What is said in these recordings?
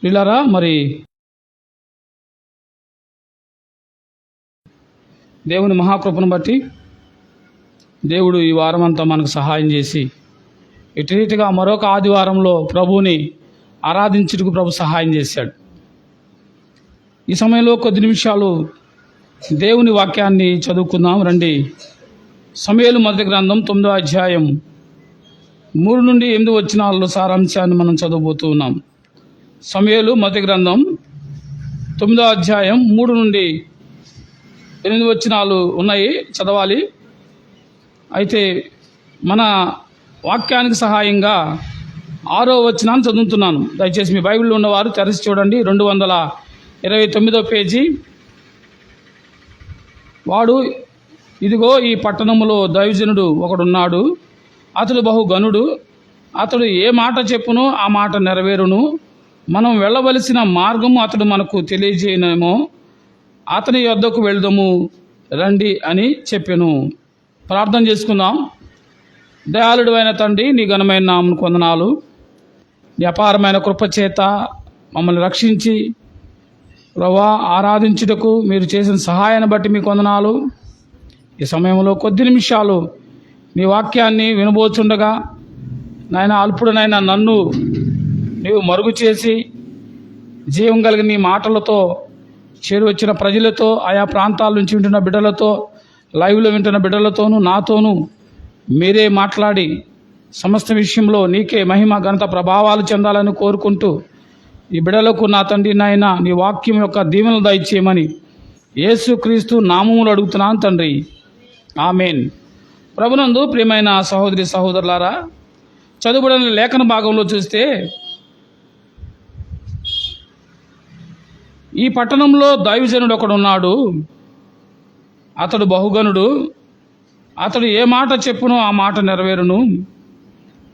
ప్రియులారా, మరి దేవుని మహాకృపను బట్టి దేవుడు ఈ వారం అంతా మనకు సహాయం చేసి ఇటు రీతిగా మరొక ఆదివారంలో ప్రభువుని ఆరాధించుటకు ప్రభు సహాయం చేశాడు. ఈ సమయంలో కొద్ది నిమిషాలు దేవుని వాక్యాన్ని చదువుకుందాం రండి. సమూయేలు మొదటి గ్రంథం 9వ అధ్యాయం 3 నుండి 8 వచనాల సారాంశాన్ని మనం చదవబోతూ ఉన్నాం. సమూయేలు మొదటి గ్రంథం 9వ అధ్యాయం 3 నుండి 8 వచనాలు ఉన్నాయి, చదవాలి. అయితే మన వాక్యానికి సహాయంగా 6వ వచనాన్ని చదువుతున్నాను. దయచేసి మీ బైబిల్లో ఉన్నవారు తెరచి చూడండి. 229వ పేజీ. వాడు, ఇదిగో ఈ పట్టణములో దైవజనుడు ఒకడున్నాడు, అతడు బహుగనుడు, అతడు ఏ మాట చెప్పునో ఆ మాట నెరవేరును, మనం వెళ్ళవలసిన మార్గము అతడు మనకు తెలియజేయనేమో, అతని యొద్దకు వెళ్దాము రండి అని చెప్పెను. ప్రార్థన చేసుకుందాం. దయాళుడు అయిన తండ్రి, నీ ఘనమైన నామమునకు వందనాలు. నీ అపారమైన కృపచేత మమ్మల్ని రక్షించి ప్రభువా ఆరాధించుటకు మీరు చేసిన సహాయాన్ని బట్టి మీకు వందనాలు. ఈ సమయంలో కొద్ది నిమిషాలు నీ వాక్యాన్ని వినబోచుండగా నాయన అల్పుడనైనా నన్ను నీవు మరుగు చేసి జీవం కలిగిన నీ మాటలతో చేరువచ్చిన ప్రజలతో, ఆయా ప్రాంతాల నుంచి వింటున్న బిడ్డలతో, లైవ్లో వింటున్న బిడ్డలతోనూ నాతోనూ మీరే మాట్లాడి సమస్త విషయంలో నీకే మహిమ ఘనత ప్రభావాలు చెందాలని కోరుకుంటూ ఈ బిడ్డలకు నా తండ్రి నాయన నీ వాక్యం యొక్క దీవెనలు దయచేయమని యేసుక్రీస్తు నామములు అడుగుతున్నాను తండ్రి, ఆమేన్. ప్రభునందు ప్రియమైన సహోదరి సహోదరులారా, చదువుబడిన లేఖన భాగంలో చూస్తే ఈ పట్టణంలో దైవజనుడు ఒకడున్నాడు, అతడు బహుగనుడు, అతడు ఏ మాట చెప్పునో ఆ మాట నెరవేరును,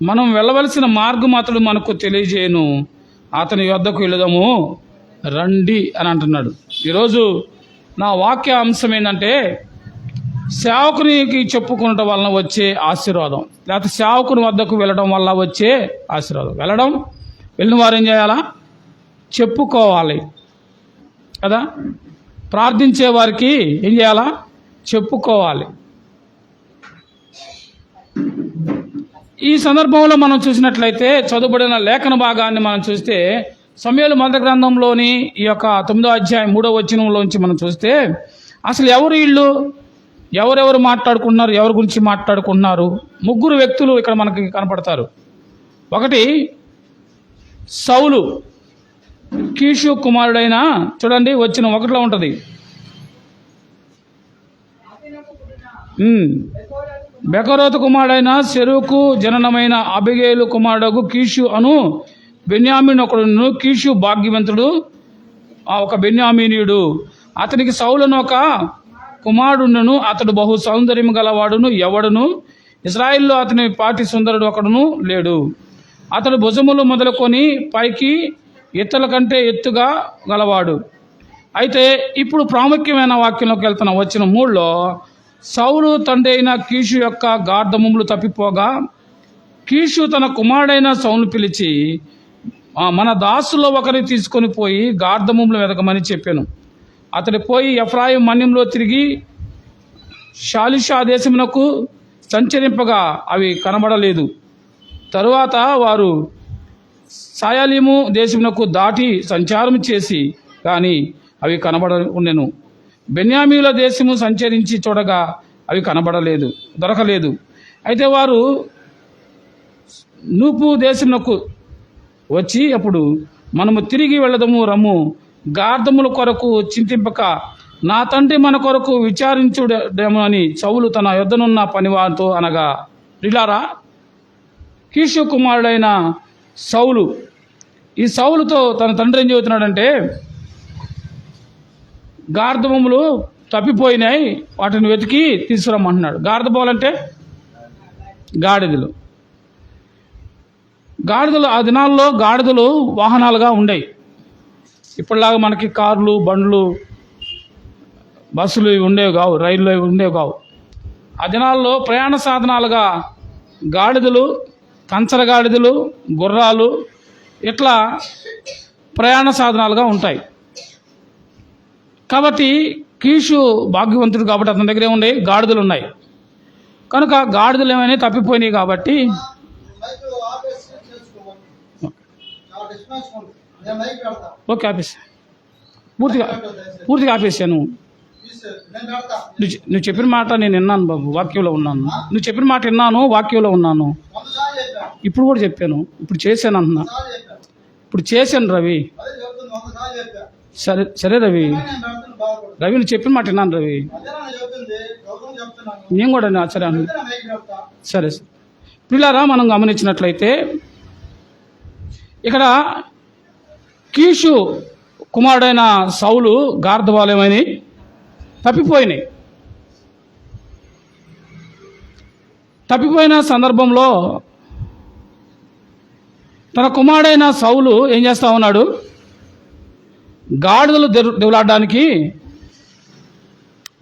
మనం వెళ్ళవలసిన మార్గం అతడు మనకు తెలియజేయను, అతని యొద్దకు వెళదాము రండి అని అంటున్నాడు. ఈరోజు నా వాక్య అంశం ఏంటంటే సేవకునికి చెప్పుకునటం వలన వచ్చే ఆశీర్వాదం, లేకపోతే సేవకుని వద్దకు వెళ్ళడం వల్ల వచ్చే ఆశీర్వాదం. వెళ్ళిన వారు ఏం చేయాలా? చెప్పుకోవాలి కదా. ప్రార్థించే వారికి ఏం చేయాలా? చెప్పుకోవాలి. ఈ సందర్భంలో మనం చూసినట్లయితే చదువుబడిన లేఖన భాగాన్ని మనం చూస్తే సమూయేలు మొదటి గ్రంథంలోని ఈ యొక్క 9వ అధ్యాయం 3వ వచనంలోంచి మనం చూస్తే అసలు ఎవరు వీళ్ళు, ఎవరెవరు మాట్లాడుకుంటున్నారు, ఎవరి గురించి మాట్లాడుకుంటున్నారు? 3 వ్యక్తులు ఇక్కడ మనకి కనపడతారు. ఒకటి సౌలు, కీషు కుమారుడైన, చూడండి వచ్చిన 1లో ఉంటుంది, బెకరోతు కుమారుడైన సెరూకు జననమైన అబిగేలు కుమారుడు కీషు అను బెన్యామీను ఒకడును. కీషు భాగ్యవంతుడు, ఒక బెన్యామీనీయుడు. అతనికి సౌలును ఒక కుమారుడును, అతడు బహు సౌందర్యం గలవాడును, ఎవడును ఇశ్రాయేల్లో అతని పాటి సుందరుడు ఒకడును లేడు. అతడు భుజములు మొదలుకొని పైకి ఎత్తుల కంటే ఎత్తుగా గలవాడు. అయితే ఇప్పుడు ప్రాముఖ్యమైన వాక్యంలోకి వెళ్తున్న వచ్చిన 3లో సౌలు తండ్రి అయిన కీషు యొక్క గార్ధములు తప్పిపోగా కీషు తన కుమారుడైన సౌలును పిలిచి, మన దాసుల్లో ఒకరిని తీసుకొని పోయి గార్ధములు వెతకమని చెప్పాను. అతడు పోయి ఎఫ్రాయిం మన్యంలో తిరిగి షాలిషా దేశమునకు సంచరింపగా అవి కనబడలేదు. తరువాత వారు సాయాలీము దేశమునకు దాటి సంచారం చేసి కానీ అవి ఉండెను. బెన్యామీల దేశము సంచరించి చూడగా అవి దొరకలేదు. అయితే వారు నూపు దేశమునకు వచ్చి అప్పుడు మనము తిరిగి వెళ్ళదము రమ్ము, గార్ధముల కొరకు చింతింపక నా తండ్రి మన కొరకు విచారించుడేమో అని సౌలు తన యొద్దనున్న పనివారితో అనగా, ప్రియులారా, కీషు కుమారుడైన సౌలు ఈ సౌలుతో తన తండ్రి ఏం చెబుతున్నాడంటే, గార్ధములు తప్పిపోయినాయి, వాటిని వెతికి తీసుకురమ్మంటున్నాడు. గార్ధములంటే గాడిదలు. ఆ దినాల్లో గాడిదలు వాహనాలుగా ఉండేవి. ఇప్పటిలాగా మనకి కార్లు, బండ్లు, బస్సులు ఉండేవి కావు, రైళ్ళు ఉండేవి కావు. ఆ దినాల్లో ప్రయాణ సాధనాలుగా గాడిదలు, కంచర గాడిదలు, గుర్రాలు, ఇట్లా ప్రయాణ సాధనాలుగా ఉంటాయి. కాబట్టి కీషు భాగ్యవంతుడు కాబట్టి అతని దగ్గర ఏముండే గాడిదలు ఉన్నాయి. కనుక గాడిదలు ఏమైనా తప్పిపోయినాయి కాబట్టి ఓకే ఆపేసి పూర్తిగా ఆపేసాను. నువ్వు చెప్పిన మాట నేను విన్నాను బాబు, వాక్యంలో ఉన్నాను. నువ్వు చెప్పిన మాట విన్నాను, వాక్యంలో ఉన్నాను. ఇప్పుడు కూడా చెప్పాను, ఇప్పుడు చేశాను అంటున్నా. ఇప్పుడు చేశాను రవి. సరే సరే రవి, నువ్వు చెప్పిన మాట విన్నాను రవి. నేను కూడా సరే అన్న. సరే పిల్లారా, మనం గమనించినట్లయితే ఇక్కడ కీషు కుమారుడైన సౌలు గార్ధవాలయమని తప్పిపోయిన సందర్భంలో తన కుమారుడైన సౌలు ఏం చేస్తా ఉన్నాడు? గాడిదలు దెవలాడడానికి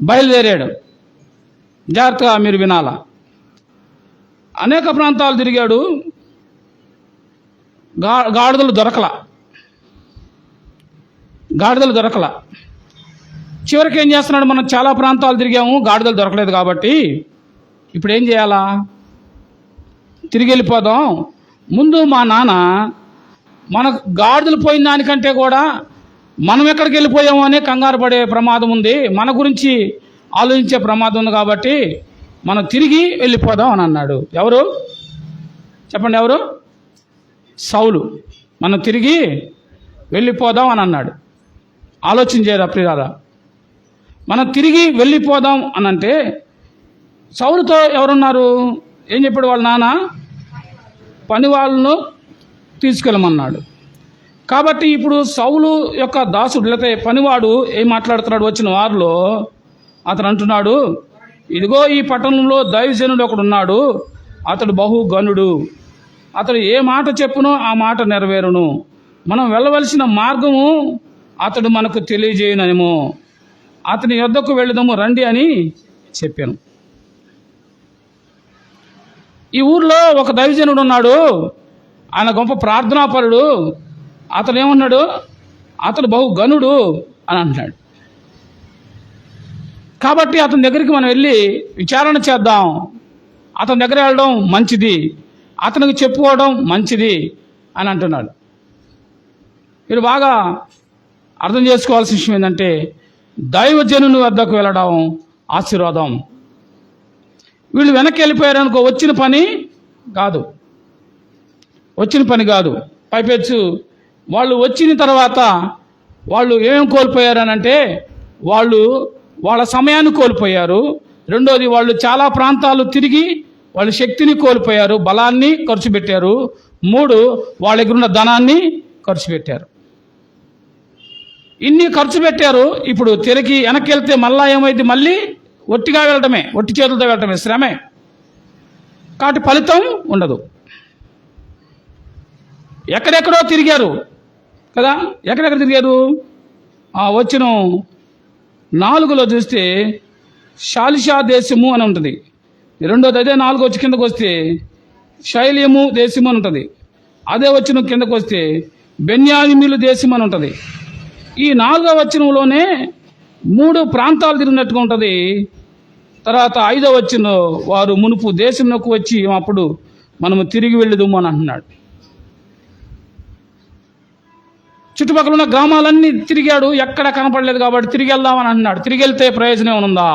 బయలుదేరాడు. జాగ్రత్తగా మీరు వినాలా. అనేక ప్రాంతాలు తిరిగాడు, గాడిదలు దొరకల. చివరికి ఏం చేస్తున్నాడు? మనం చాలా ప్రాంతాలు తిరిగాము, గాడిదలు దొరకలేదు కాబట్టి ఇప్పుడు ఏం చేయాలా? తిరిగి వెళ్ళిపోదాం. ముందు మా నాన్న మనకు గాడిదలు పోయిన దానికంటే కూడా మనం ఎక్కడికి వెళ్ళిపోయాము అనే కంగారు పడే ప్రమాదం ఉంది, మన గురించి ఆలోచించే ప్రమాదం ఉంది, కాబట్టి మనం తిరిగి వెళ్ళిపోదాం అని అన్నాడు. ఎవరు చెప్పండి? ఎవరు? సౌలు. మనం తిరిగి వెళ్ళిపోదాం అని అన్నాడు. ఆలోచన చేయరా ప్రియులారా? మనం తిరిగి వెళ్ళిపోదాం అని అంటే సౌలుతో ఎవరున్నారు? ఏం చెప్పాడు వాళ్ళ నాన్న? పని వాళ్ళను తీసుకెళ్ళమన్నాడు. కాబట్టి ఇప్పుడు సౌలు యొక్క దాసుడు లేకపోతే పనివాడు ఏం మాట్లాడుతున్నాడు? వచ్చిన వారిలో అతను అంటున్నాడు, ఇదిగో ఈ పట్టణంలో దైవజనుడు ఒకడున్నాడు, అతడు బహు గనుడు, అతడు ఏ మాట చెప్పునో ఆ మాట నెరవేరును, మనం వెళ్ళవలసిన మార్గము అతడు మనకు తెలియజేయనేమో, అతని యొద్దకు వెళదాము రండి అని చెప్పాను. ఈ ఊర్లో ఒక దైవజనుడు ఉన్నాడు, ఆయన గొప్ప ప్రార్థనాపరుడు, అతను ఏమన్నాడు? అతడు బహు గనుడు అని అంటున్నాడు. కాబట్టి అతని దగ్గరికి మనం వెళ్ళి విచారణ చేద్దాం, అతని దగ్గర వెళ్ళడం మంచిది, అతనికి చెప్పుకోవడం మంచిది అని అంటున్నాడు. మీరు బాగా అర్థం చేసుకోవాల్సిన విషయం ఏంటంటే, దైవజనుని వద్దకు వెళ్ళడం ఆశీర్వాదం. వీళ్ళు వెనక్కి వెళ్ళిపోయారనుకో, వచ్చిన పని కాదు. పైపెచ్చు వాళ్ళు వచ్చిన తర్వాత వాళ్ళు ఏమేమి కోల్పోయారనంటే, వాళ్ళ సమయాన్ని కోల్పోయారు. రెండోది, వాళ్ళు చాలా ప్రాంతాలు తిరిగి వాళ్ళ శక్తిని కోల్పోయారు, బలాన్ని ఖర్చు పెట్టారు. 3, వాళ్ళ దగ్గర ఉన్న ధనాన్ని ఖర్చు పెట్టారు. ఇన్ని ఖర్చు పెట్టారు. ఇప్పుడు తిరిగి వెనక్కి వెళ్తే మళ్ళా ఏమైంది? మళ్ళీ ఒట్టిగా వెళ్ళటమే, ఒట్టి చేతులతో వెళ్ళటమే, శ్రమే. కాబట్టి ఫలితం ఉండదు. ఎక్కడెక్కడో తిరిగారు కదా. ఎక్కడెక్కడ తిరిగారు? వచ్చిన 4లో చూస్తే షాలిషా దేశము అని ఉంటుంది. రెండోది అదే 4 వచ్చి కిందకు వస్తే శైల్యము దేశము అని ఉంటుంది. అదే వచ్చిన కిందకు వస్తే బెన్యామీను దేశం అని ఉంటుంది. ఈ 4వ వచనంలోనే 3 ప్రాంతాలు తిరిగినట్టుగా ఉంటుంది. తర్వాత 5వ వచనంలో వారు మునుపు దేశంలోకి వచ్చి అప్పుడు మనము తిరిగి వెళ్ళదుము అని అంటున్నాడు. చుట్టుపక్కల ఉన్న గ్రామాలన్నీ తిరిగాడు, ఎక్కడ కనపడలేదు కాబట్టి తిరిగి వెళ్దామని అంటున్నాడు. తిరిగి వెళ్తే ప్రయోజనం ఉందా?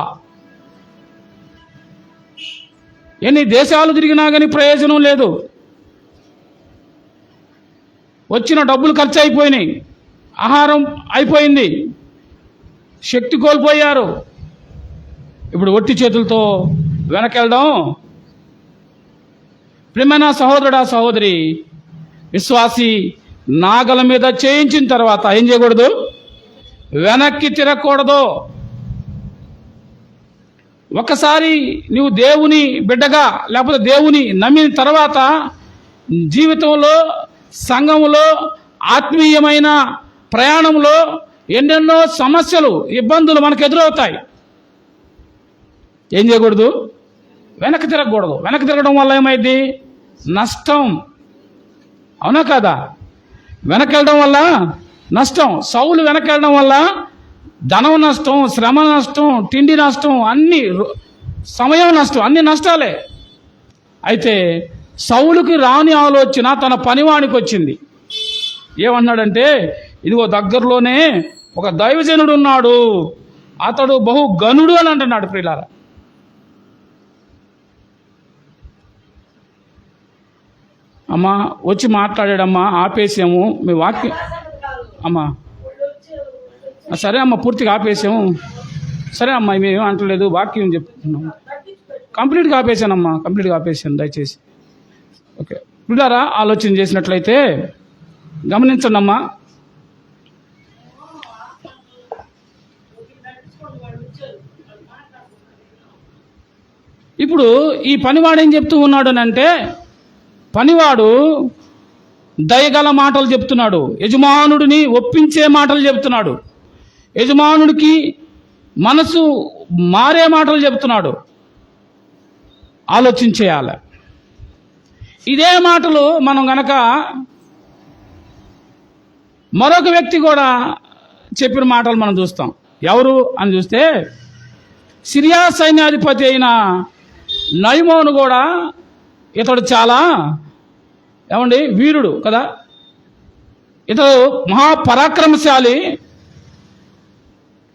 ఎన్ని దేశాలు తిరిగినా కానీ ప్రయోజనం లేదు. వచ్చిన డబ్బులు ఖర్చు అయిపోయినాయి, ఆహారం అయిపోయింది, శక్తి కోల్పోయారు. ఇప్పుడు ఒట్టి చేతులతో వెనకెళ్ళడం. ప్రియమైన సహోదరుడా, సహోదరి, విశ్వాసి, నాగల మీద చేయించిన తర్వాత ఏం చేయకూడదు? వెనక్కి తిరగకూడదు. ఒకసారి నువ్వు దేవుని బిడ్డగా లేకపోతే దేవుని నమ్మిన తర్వాత జీవితంలో, సంఘంలో, ఆత్మీయమైన ప్రయాణంలో ఎన్నెన్నో సమస్యలు, ఇబ్బందులు మనకు ఎదురవుతాయి. ఏం చేయకూడదు? వెనక్కి తిరగకూడదు. వెనక్కి తిరగడం వల్ల ఏమైంది? నష్టం. అవునా కాదా? వెనక్కి వెళ్ళడం వల్ల నష్టం. సౌలు వెనకెళ్ళడం వల్ల ధనం నష్టం, శ్రమ నష్టం, తిండి నష్టం, అన్ని సమయం నష్టం, అన్ని నష్టాలే. అయితే సౌలుకి రాని ఆలోచన తన పనివానికి వచ్చింది. ఏమన్నాడంటే, ఇదిగో దగ్గరలోనే ఒక దైవజనుడు ఉన్నాడు, అతడు బహు గనుడు అని అంటున్నాడు. ప్రియులారా, అమ్మా వచ్చి మాట్లాడాడమ్మా, ఆపేసాము మీ వాక్యం. అమ్మా సరే అమ్మ, పూర్తిగా ఆపేసాము. సరే అమ్మా, మేమేం అంటలేదు, వాక్యం చెప్తున్నాం. కంప్లీట్గా ఆపేశానమ్మా, కంప్లీట్గా ఆపేసాను, దయచేసి. ఓకే పిల్లారా, ఆలోచన చేసినట్లయితే గమనించండి అమ్మా. ఇప్పుడు ఈ పనివాడు ఏం చెప్తూ ఉన్నాడు అంటే, పనివాడు దయగల మాటలు చెప్తున్నాడు, యజమానుడిని ఒప్పించే మాటలు చెప్తున్నాడు, యజమానుడికి మనసు మారే మాటలు చెప్తున్నాడు. ఆలోచించేయాలి. ఇదే మాటలు మనం గనక మరొక వ్యక్తి కూడా చెప్పిన మాటలు మనం చూస్తాం. ఎవరు అని చూస్తే, సిరియా సైన్యాధిపతి అయిన నయమోను కూడా, ఇతడు చాలా వీరుడు కదా, ఇతడు మహాపరాక్రమశాలి,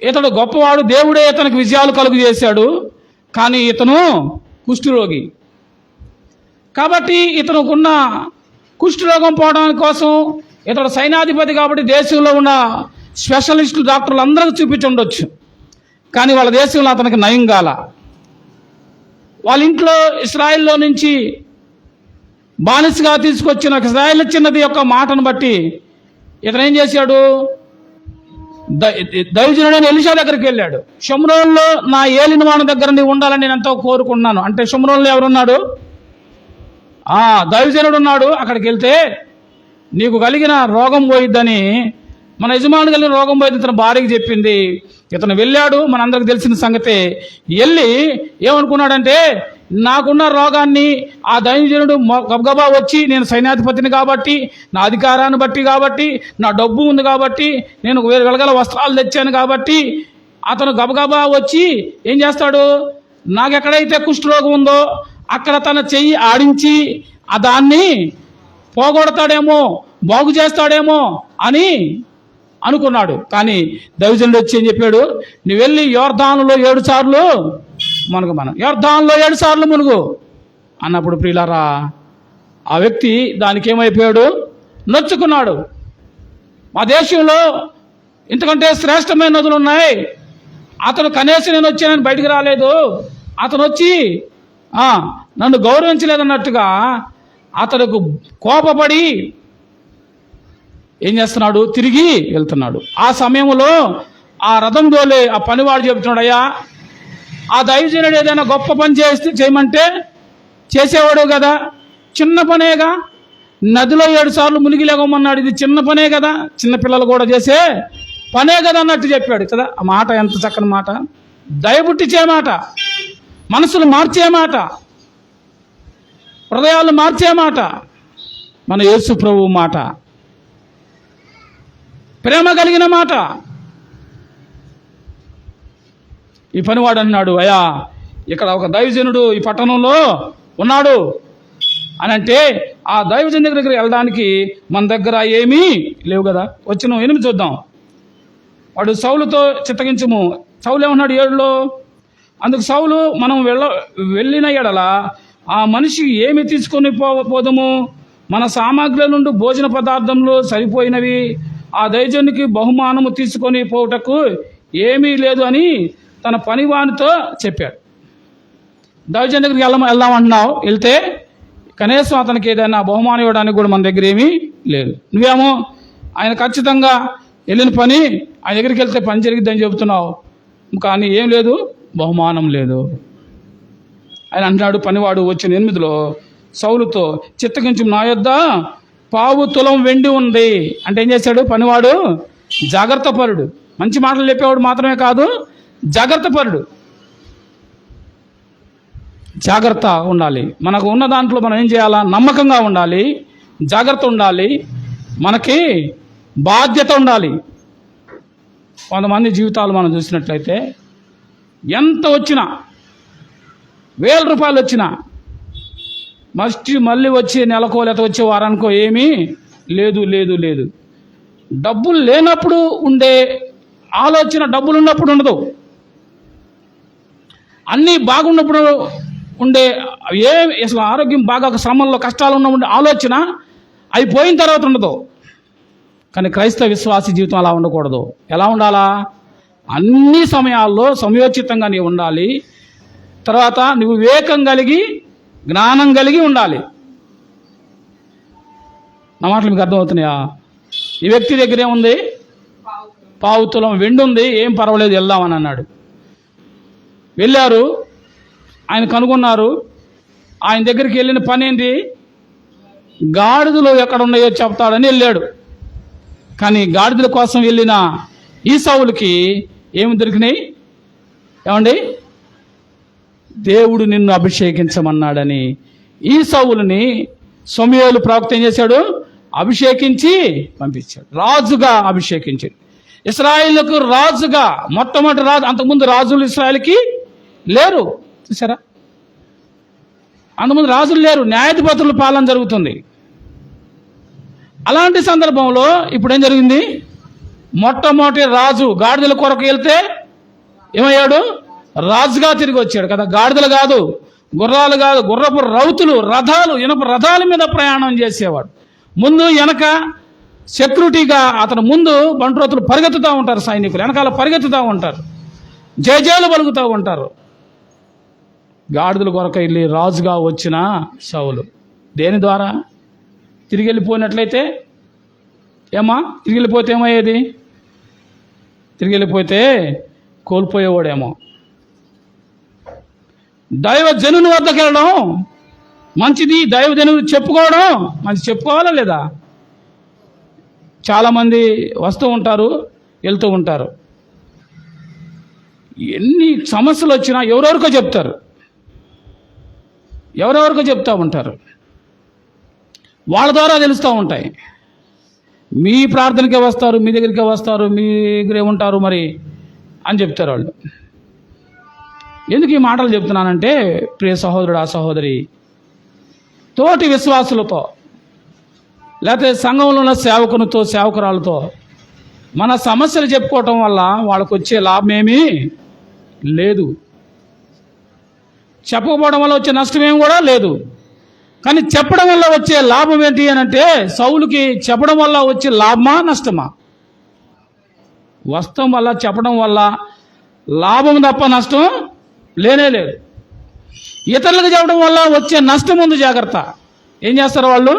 ఇతడు గొప్పవాడు, దేవుడే ఇతనికి విజయాలు కలుగు చేశాడు. కానీ ఇతను కుష్ఠరోగి. కాబట్టి ఇతనుకున్న కుష్ఠరోగం పోవడానికి కోసం ఇతడు సైన్యాధిపతి కాబట్టి దేశంలో ఉన్న స్పెషలిస్టులు డాక్టర్లు అందరికీ చూపించుండొచ్చు. కానీ వాళ్ళ దేశంలో అతనికి నయం కాల. వాళ్ళ ఇంట్లో ఇశ్రాయేల్లో నుంచి బానిసగా తీసుకొచ్చిన ఇశ్రాయేల్ చిన్నది యొక్క మాటను బట్టి ఇతను ఏం చేశాడు, దైవజనుడైన ఎలీషా దగ్గరికి వెళ్ళాడు. షోమ్రోన్లో నా ఏలిన వాని దగ్గర నీవు ఉండాలని నేను ఎంతో కోరుకున్నాను. అంటే షోమ్రోన్లో ఎవరున్నాడు? దైవజనుడు ఉన్నాడు. అక్కడికి వెళ్తే నీకు కలిగిన రోగం పోయిద్దని, మన యజమాని కలిగిన రోగం పోయింది ఇతను భార్యకి చెప్పింది. ఇతను వెళ్ళాడు, మనందరికి తెలిసిన సంగతే. వెళ్ళి ఏమనుకున్నాడంటే, నాకున్న రోగాన్ని ఆ దైవజనుడు గబగబా వచ్చి, నేను సైన్యాధిపతిని కాబట్టి, నా అధికారాన్ని బట్టి కాబట్టి, నా డబ్బు ఉంది కాబట్టి, నేను వెలగల వస్త్రాలు తెచ్చాను కాబట్టి, అతను గబగబా వచ్చి ఏం చేస్తాడు, నాకు ఎక్కడైతే కుష్ఠరోగం ఉందో అక్కడ తన చెయ్యి ఆడించి దాన్ని పోగొడతాడేమో, బాగు చేస్తాడేమో అని అనుకున్నాడు. కానీ దైవజనుడు వచ్చి ఏం చెప్పాడు, నువ్వు వెళ్ళి యోర్దానులో 7 సార్లు మునుగు, యోర్దానులో 7 సార్లు మునుగు అన్నప్పుడు ప్రియులారా, ఆ వ్యక్తి దానికి ఏమైపోయాడు, నొచ్చుకున్నాడు. మా దేశంలో ఇంతకంటే శ్రేష్టమైన నదులు ఉన్నాయి, అతను కనీసం నేను వచ్చానని బయటికి రాలేదు, అతను వచ్చి నన్ను గౌరవించలేదన్నట్టుగా అతడుకు కోపపడి ఏం చేస్తున్నాడు, తిరిగి వెళ్తున్నాడు. ఆ సమయంలో ఆ రథం దోలే ఆ పనివాడు చెబుతున్నాడు, అయ్యా ఆ దైవజనుడు ఏదైనా గొప్ప పని చేయమంటే చేసేవాడు కదా, చిన్న పనేగా, నదిలో 7 సార్లు మునిగి లేగమన్నాడు, ఇది చిన్న పనే కదా, చిన్నపిల్లలు కూడా చేసే పనే కదా అన్నట్టు చెప్పాడు కదా. ఆ మాట ఎంత చక్కని మాట, దయబుట్టించే మాట, మనసులు మార్చే మాట, హృదయాలు మార్చే మాట మన యేసు ప్రభువు మాట, ప్రేమ కలిగిన మాట. ఈ పనివాడు అన్నాడు, అయ్యా ఇక్కడ ఒక దైవజనుడు ఈ పట్టణంలో ఉన్నాడు అని అంటే, ఆ దైవజను దగ్గరికి వెళ్ళడానికి మన దగ్గర ఏమీ లేవు కదా. వచ్చిన 8 చూద్దాం. వాడు సౌలుతో చిత్తగించము. సౌలు ఏమన్నాడు 7లో, అందుకు సౌలు, మనం వెళ్ళిన ఎడల ఆ మనిషి ఏమి తీసుకొని పోదము, మన సామాగ్రిల నుండి భోజన పదార్థంలో సరిపోయినవి, ఆ దైవజనునికి బహుమానము తీసుకొని పోవుటకు ఏమీ లేదు అని తన పనివానితో చెప్పాడు. దైవజను దగ్గరికి వెళ్దామంటున్నావు, వెళ్తే కనీసం అతనికి ఏదైనా బహుమానం ఇవ్వడానికి కూడా మన దగ్గర ఏమీ లేదు. నువ్వేమో ఆయన ఖచ్చితంగా వెళ్ళిన పని, ఆయన దగ్గరికి వెళ్తే పని జరిగిద్దని చెబుతున్నావు, కానీ ఏం లేదు, బహుమానం లేదు. ఆయన అంటున్నాడు, పనివాడు వచ్చిన 8లో సౌలుతో, చిత్తగించు, నా యొద్ద 1/4 తులం వెండి ఉంది. అంటే ఏం చేశాడు పనివాడు, జాగ్రత్త పరుడు. మంచి మాటలు చెప్పేవాడు మాత్రమే కాదు, జాగ్రత్త పరుడు. జాగ్రత్త ఉండాలి. మనకు ఉన్న దాంట్లో మనం ఏం చేయాలా, నమ్మకంగా ఉండాలి, జాగ్రత్త ఉండాలి. మనకి బాధ్యత ఉండాలి. కొంతమంది జీవితాలు మనం చూసినట్లయితే ఎంత వచ్చినా, 1000 రూపాయలు వచ్చినా మళ్ళీ వచ్చి నెలకో లేక వచ్చే వారానికో ఏమీ లేదు లేదు లేదు. డబ్బులు లేనప్పుడు ఉండే ఆలోచన డబ్బులు ఉన్నప్పుడు ఉండదు. అన్నీ బాగున్నప్పుడు ఉండే అసలు ఆరోగ్యం బాగా శ్రమంలో కష్టాలు ఉన్న ఆలోచన అయిపోయిన తర్వాత ఉండదు. కానీ క్రైస్తవ విశ్వాసి జీవితం అలా ఉండకూడదు. ఎలా ఉండాలా? అన్ని సమయాల్లో సమయోచితంగా నీవు ఉండాలి. తర్వాత నువ్వు వివేకం కలిగి జ్ఞానం కలిగి ఉండాలి. నా మాటలు మీకు అర్థమవుతున్నాయా? ఈ వ్యక్తి దగ్గర ఏముంది? 1/4 తులం వెండి ఉంది. ఏం పర్వాలేదు, వెళ్దామని అన్నాడు. వెళ్ళారు, ఆయన కనుగొన్నారు. ఆయన దగ్గరికి వెళ్ళిన పని ఏంటి? గాడిదలు ఎక్కడ ఉన్నాయో చెప్తాడని వెళ్ళాడు. కానీ గాడిదల కోసం వెళ్ళిన ఈ సౌలుకి ఏమి దొరికినాయి? ఏమండి? దేవుడు నిన్ను అభిషేకించమన్నాడని ఈ సౌలుని సమూయేలు ప్రవక్త ఏం చేశాడు? అభిషేకించి పంపించాడు. రాజుగా అభిషేకించాడు. ఇశ్రాయేలుకు రాజుగా, మొట్టమొదటి రాజు. అంతకుముందు రాజులు ఇశ్రాయేలుకి లేరు. చూసారా? అంతకుముందు రాజులు లేరు, న్యాయాధిపతుల పాలన జరుగుతుంది. అలాంటి సందర్భంలో ఇప్పుడు ఏం జరిగింది? మొట్టమొదటి రాజు గాడిదల కొరకు వెళ్తే ఏమయ్యాడు? రాజుగా తిరిగి వచ్చాడు కదా. గాడిదలు కాదు, గుర్రాలు కాదు, గుర్రపు రౌతులు, రథాలు, ఇనప రథాల మీద ప్రయాణం చేసేవాడు. ముందు వెనక సెక్యూరిటీగా అతను ముందు బంట్రోతులు పరిగెత్తుతూ ఉంటారు, సైనికులు వెనకాల పరిగెత్తుతూ ఉంటారు, జయజయలు పలుకుతూ ఉంటారు. గాడిదల కొరకు వెళ్ళి రాజుగా వచ్చిన సౌలు దేని ద్వారా? తిరిగి వెళ్ళిపోయినట్లయితే తిరిగి వెళ్ళిపోతే ఏమయ్యేది? తిరిగి వెళ్ళిపోతే కోల్పోయేవాడేమో. దైవజనుని వద్దకు వెళ్ళడం మంచిది, దైవజనుడు చెప్పుకోవడం మంచి. చెప్పుకోవాలా లేదా? చాలామంది వస్తూ ఉంటారు, వెళ్తూ ఉంటారు. ఎన్ని సమస్యలు వచ్చినా ఎవరెవరికో చెప్తారు, ఎవరెవరికో చెప్తూ ఉంటారు. వాళ్ళ ద్వారా తెలుస్తూ ఉంటాయి. మీ ప్రార్థనకే వస్తారు, మీ దగ్గరికే వస్తారు, మీ దగ్గరే ఉంటారు మరి అని చెప్తారు వాళ్ళు. ఎందుకు ఈ మాటలు చెప్తున్నానంటే, ప్రియ సహోదరుడు, ఆ సహోదరి, తోటి విశ్వాసులతో లేకపోతే సంఘంలో ఉన్న సేవకునితో, సేవకురాలతో మన సమస్యలు చెప్పుకోవటం వల్ల వాళ్ళకు వచ్చే లాభం ఏమీ లేదు. చెప్పకపోవడం వల్ల వచ్చే నష్టమేమి కూడా లేదు. కానీ చెప్పడం వల్ల వచ్చే లాభం ఏంటి అని అంటే, సౌలుకి చెప్పడం వల్ల వచ్చే లాభమా నష్టమా? వస్తం వల్ల, చెప్పడం వల్ల లాభం తప్ప నష్టం లేనే లేదు. ఇతరులకు చెప్పడం వల్ల వచ్చే నష్టం ఉంది, జాగ్రత్త. ఏం చేస్తారు వాళ్ళు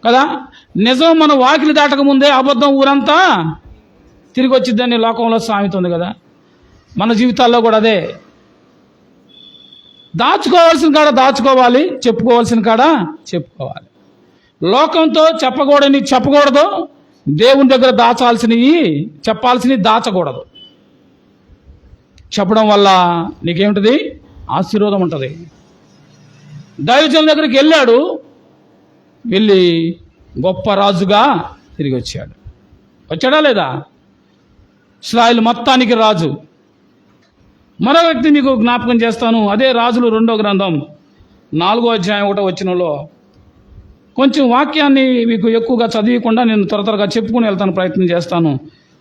కదా? నిజం మన వాకిలి దాటక ముందే అబద్ధం ఊరంతా తిరిగి వచ్చిద్దని లోకంలో సామెత ఉంది కదా. మన జీవితాల్లో కూడా అదే. దాచుకోవాల్సిన కాడ దాచుకోవాలి, చెప్పుకోవాల్సిన కాడ చెప్పుకోవాలి. లోకంతో చెప్పకూడదు, దేవుని దగ్గర దాచాల్సినవి, చెప్పాల్సినవి దాచకూడదు. చెప్పడం వల్ల నీకేమిటది? ఆశీర్వాదం ఉంటుంది. దైవజనుల దగ్గరికి వెళ్ళాడు, వెళ్ళి గొప్ప రాజుగా తిరిగి వచ్చాడా లేదా? ఇశ్రాయేలు మొత్తానికి రాజు. మరో వ్యక్తి మీకు జ్ఞాపకం చేస్తాను. అదే రాజులు 2వ గ్రంథం 4వ అధ్యాయం 1వ వచనంలో కొంచెం వాక్యాన్ని మీకు ఎక్కువగా చదివకుండా నేను త్వరగా చెప్పుకుని వెళ్తాను, ప్రయత్నం చేస్తాను.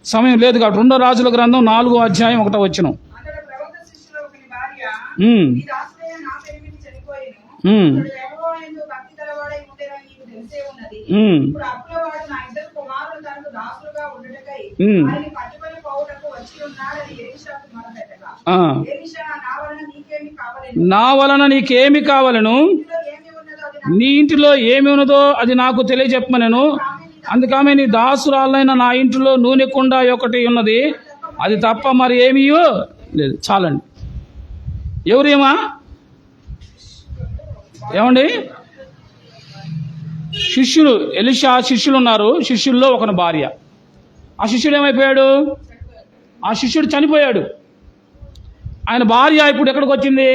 సమయం లేదు కాబట్టి 2వ రాజుల గ్రంథం 4వ అధ్యాయం 1వ వచనం. నా వలన నీకేమి కావాలను, నీ ఇంటిలో ఏమి ఉన్నదో అది నాకు తెలియజెప్పమనెను. అందుకమే నీ దాసురాలైన నా ఇంటిలో నూనె కుండ ఒకటి ఉన్నది, అది తప్ప మరి ఏమీ లేదు. చాలండి. ఎవరేమా? ఏమండి? శిష్యులు, ఎలీషా శిష్యులు ఉన్నారు. శిష్యుల్లో ఒకని భార్య. ఆ శిష్యుడు ఏమైపోయాడు? ఆ శిష్యుడు చనిపోయాడు. ఆయన భార్య ఇప్పుడు ఎక్కడికి వచ్చింది?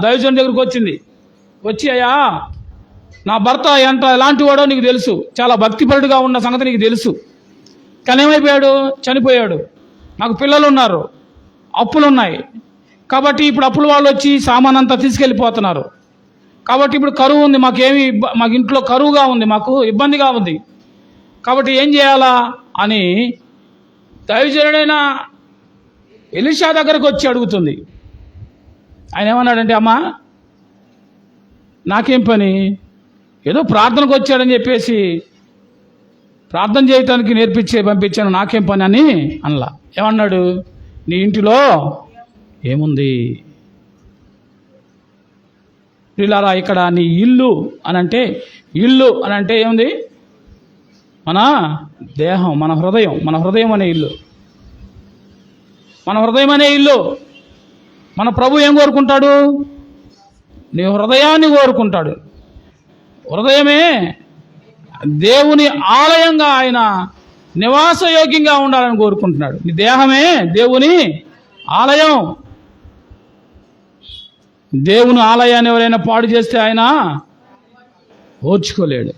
దైవజనుడి దగ్గరికి వచ్చింది. వచ్చి, అయ్యా నా భర్త ఎలాంటి వాడో నీకు తెలుసు, చాలా భక్తిపరుడుగా ఉన్న సంగతి నీకు తెలుసు. కానీ ఏమైపోయాడు? చనిపోయాడు. నాకు పిల్లలు ఉన్నారు, అప్పులు ఉన్నాయి. కాబట్టి ఇప్పుడు అప్పుల వాళ్ళు వచ్చి సామాన్ అంతా తీసుకెళ్ళిపోతున్నారు. కాబట్టి ఇప్పుడు కరువు ఉంది, మాకు ఇంట్లో కరువుగా ఉంది, మాకు ఇబ్బందిగా ఉంది. కాబట్టి ఏం చేయాలా అని దైవజనుడైన ఎలీషా దగ్గరకు వచ్చి అడుగుతుంది. ఆయన ఏమన్నాడంటే, అమ్మా నాకేం పని, ఏదో ప్రార్థనకు వచ్చాడని చెప్పేసి ప్రార్థన చేయటానికి పంపించాను, నాకేం పని అని అనలా. ఏమన్నాడు? నీ ఇంటిలో ఏముంది? పిల్లారా, ఇక్కడ నీ ఇల్లు అనంటే ఏముంది? మన దేహం, మన హృదయం అనే ఇల్లు, మన హృదయం అనే ఇల్లు. మన ప్రభు ఏం కోరుకుంటాడు? నీ హృదయాన్ని కోరుకుంటాడు. హృదయమే దేవుని ఆలయంగా, ఆయన నివాసయోగ్యంగా ఉండాలని కోరుకుంటున్నాడు. నీ దేహమే దేవుని ఆలయం. దేవుని ఆలయాన్ని ఎవరైనా పాడు చేస్తే ఆయన ఓర్చుకోలేడు.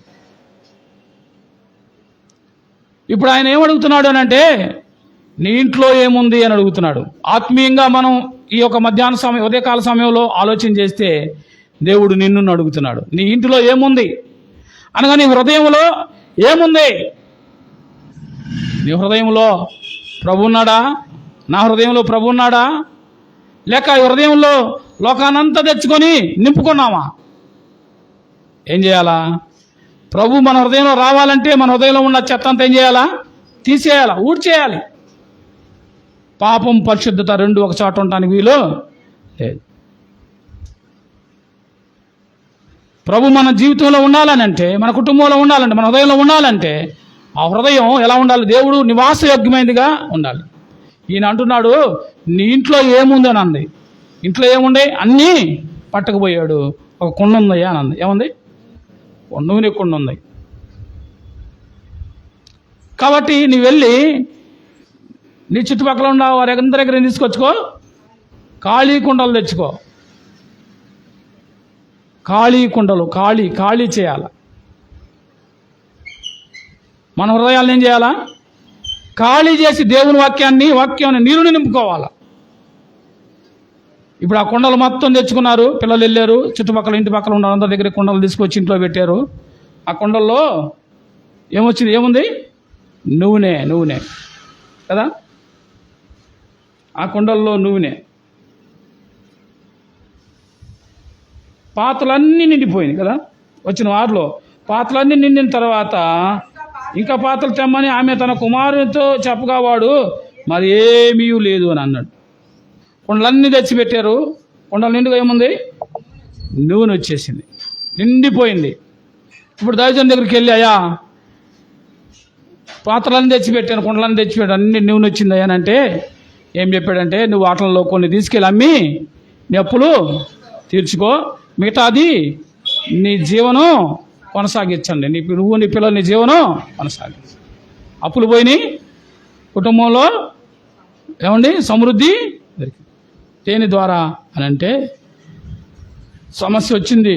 ఇప్పుడు ఆయన ఏమడుగుతున్నాడు అని అంటే, నీ ఇంట్లో ఏముంది అని అడుగుతున్నాడు. ఆత్మీయంగా మనం ఈ యొక్క మధ్యాహ్న సమయం, ఉదయకాల సమయంలో ఆలోచన చేస్తే దేవుడు నిన్ను అడుగుతున్నాడు, నీ ఇంటిలో ఏముంది అనగా నీ హృదయంలో ఏముంది? నీ హృదయంలో ప్రభు ఉన్నాడా? నా హృదయంలో ప్రభు ఉన్నాడా? లేక ఈ హృదయంలో లోకానంతా తెచ్చుకొని నింపుకున్నామా? ఏం చేయాలా? ప్రభు మన హృదయంలో రావాలంటే మన హృదయంలో ఉన్న చెత్త అంతా ఏం చేయాలా? తీసేయాలా, ఊడ్చేయాలి. పాపం పరిశుద్ధత రెండు ఒక చోట ఉండటానికి వీలు లేదు. ప్రభు మన జీవితంలో ఉండాలని అంటే, మన కుటుంబంలో ఉండాలంటే, మన హృదయంలో ఉండాలంటే ఆ హృదయం ఎలా ఉండాలి? దేవుడు నివాసయోగ్యమైనదిగా ఉండాలి. ఈయన అంటున్నాడు, నీ ఇంట్లో ఏముంది అని అంది. ఇంట్లో ఏముండే? అన్నీ పట్టకపోయాడు. ఒక కుండ ఉందయ్యా అని అంది. ఏముంది? నూనె కుండ ఉంది. కాబట్టి నీ వెళ్ళి నీ చుట్టుపక్కల ఉన్న వారి అందరి దగ్గర తీసుకొచ్చుకో, ఖాళీ కుండలు తెచ్చుకో. ఖాళీ కుండలు ఖాళీ చేయాల. మన హృదయాలను ఏం చేయాలా? ఖాళీ చేసి దేవుని వాక్యాన్ని నీరుని నింపుకోవాలా. ఇప్పుడు ఆ కుండలు మొత్తం తెచ్చుకున్నారు, పిల్లలు వెళ్ళారు, చుట్టుపక్కల ఇంటి పక్కల ఉన్న అందరి దగ్గర కుండలు తీసుకొచ్చి ఇంట్లో పెట్టారు. ఆ కుండల్లో ఏమొచ్చింది? ఏముంది? నూనె కదా. ఆ కుండల్లో నూనె, పాత్రలన్నీ నిండిపోయింది కదా. వచ్చిన వారిలో పాత్రలన్నీ నిండిన తర్వాత ఇంకా పాత్రలు తెమ్మని ఆమె తన కుమారునితో చెప్పగా వాడు మరి ఏమీ లేదు అని అన్నాడు. కుండలన్నీ తెచ్చిపెట్టారు. కుండల నిండుగా ఏముంది? నూనె వచ్చేసింది, నిండిపోయింది. ఇప్పుడు దైవజనుడి దగ్గరికి వెళ్ళి, అయ్యా పాత్రలన్నీ తెచ్చిపెట్టాను, కుండలన్నీ తెచ్చిపెట్టాను, అన్ని నూనె వచ్చింది అయ్యా అంటే ఏం చెప్పాడంటే, నువ్వు వాటిల్లో కొన్ని తీసుకెళ్ళి అమ్మి నీ అప్పులు తీర్చుకో, మిగతాది నీ జీవనం కొనసాగించండి, నువ్వు నీ పిల్లలు నీ జీవనం కొనసాగించు. అప్పులు పోయినాయి, కుటుంబంలో ఏమండి సమృద్ధి దొరికింది. దేని ద్వారా అని అంటే సమస్య వచ్చింది.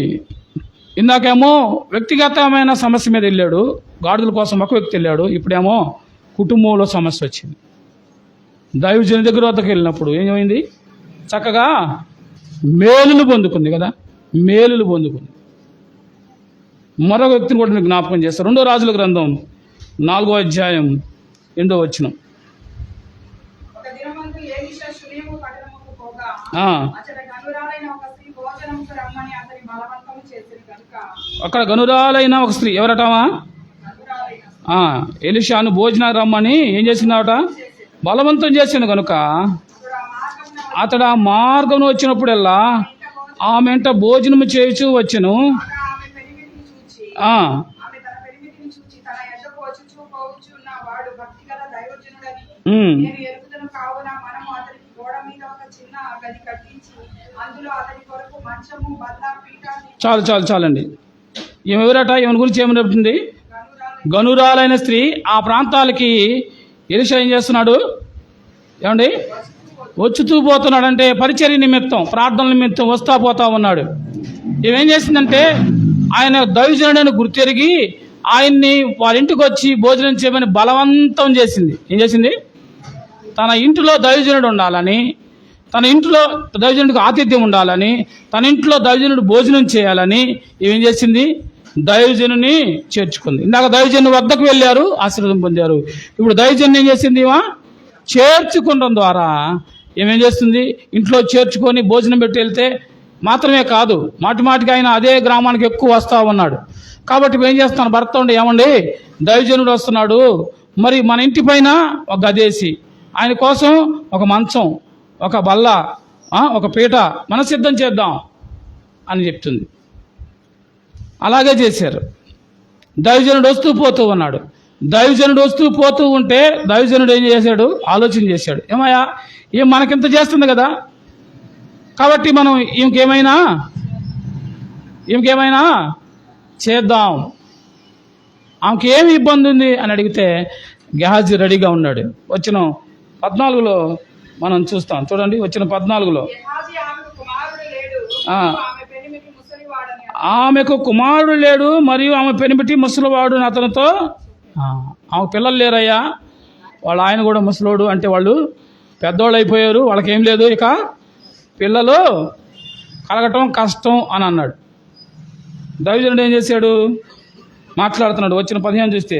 ఇందాకేమో వ్యక్తిగతమైన సమస్య మీద వెళ్ళాడు, గాడిదల కోసం ఒక వ్యక్తి వెళ్ళాడు. ఇప్పుడేమో కుటుంబంలో సమస్య వచ్చింది. దైవజనుడి దగ్గర వద్దకు వెళ్ళినప్పుడు ఏమైంది? చక్కగా మేలులు పొందుకుంది కదా, మేలులు పొందుకుంది. మరొక వ్యక్తిని కూడా మీకు జ్ఞాపకం చేస్తారు. 2 రాజుల గ్రంథం 4వ అధ్యాయం 8వ వచనం. అక్కడ గనురాలైన ఒక స్త్రీ, ఎవరటమా? ఎలీషాను భోజనానికి రమ్మని ఏం చేసిందట? బలవంతం చేసింది కనుక అతడు ఆ మార్గం వచ్చినప్పుడల్లా ఆమె వెంట భోజనము చేయుచూ వచ్చెను. చాలండి. ఎవరట? ఈమె గురించి ఏమని చెప్తుంది? గనురాలైన స్త్రీ. ఆ ప్రాంతాలకి ఎలీషా ఏం చేస్తున్నాడు? ఏమండి? వచ్చుతూ పోతున్నాడంటే పరిచర్య నిమిత్తం, ప్రార్థన నిమిత్తం వస్తా పోతా ఉన్నాడు. ఏమేం చేసిందంటే ఆయన దైవజనుడని గుర్తెరిగి ఆయన్ని వారి ఇంటికి వచ్చి భోజనం చేయమని బలవంతం చేసింది. ఏం చేసింది? తన ఇంటిలో దైవజనుడు ఉండాలని, తన ఇంట్లో దైవజనుడికి ఆతిథ్యం ఉండాలని, తన ఇంట్లో దైవజనుడు భోజనం చేయాలని ఏం చేసింది? దైవజనుని చేర్చుకుంది. ఇందాక దైవజను వద్దకు వెళ్ళారు, ఆశీర్వాదం పొందారు. ఇప్పుడు దైవజను ఏం చేసింది? చేర్చుకోవడం ద్వారా ఏమేం చేస్తుంది? ఇంట్లో చేర్చుకొని భోజనం పెట్టి వెళ్తే మాత్రమే కాదు, మాటిమాటికి ఆయన అదే గ్రామానికి ఎక్కువ వస్తా ఉన్నాడు. కాబట్టి ఏం చేస్తాను? భర్త ఉండి, ఏమండి దైవజనుడు వస్తున్నాడు, మరి మన ఇంటి పైన ఒక గదేసి ఆయన కోసం ఒక మంచం, ఒక బల్ల, ఒక పీట మనం సిద్ధం చేద్దాం అని చెప్తుంది. అలాగే చేశారు. దైవజనుడు వస్తూ పోతూ ఉన్నాడు. దైవజనుడు వస్తూ పోతూ ఉంటే దైవజనుడు ఏం చేశాడు? ఆలోచన చేశాడు. ఏమయ్యా, ఏం మనకింత చేస్తుంది కదా, కాబట్టి మనం ఇంకేమైనా చేద్దాం, ఆమెకి ఏమి ఇబ్బంది ఉంది అని అడిగితే గెహాజీ రెడీగా ఉన్నాడు. వచ్చిన 14లో మనం చూస్తాం, చూడండి. వచ్చిన 14లో ఆమెకు కుమారుడు లేడు మరియు ఆమె పెనిమిటి ముసలివాడు అతనితో. ఆమె పిల్లలు లేరయ్యా, వాళ్ళ ఆయన కూడా ముసలోడు, అంటే వాళ్ళు పెద్దోళ్ళు అయిపోయారు, వాళ్ళకేం లేదు, ఇక పిల్లలు కలగటం కష్టం అని అన్నాడు. దైవజనుడు ఏం చేశాడు? మాట్లాడుతున్నాడు. వచ్చిన 15 చూస్తే,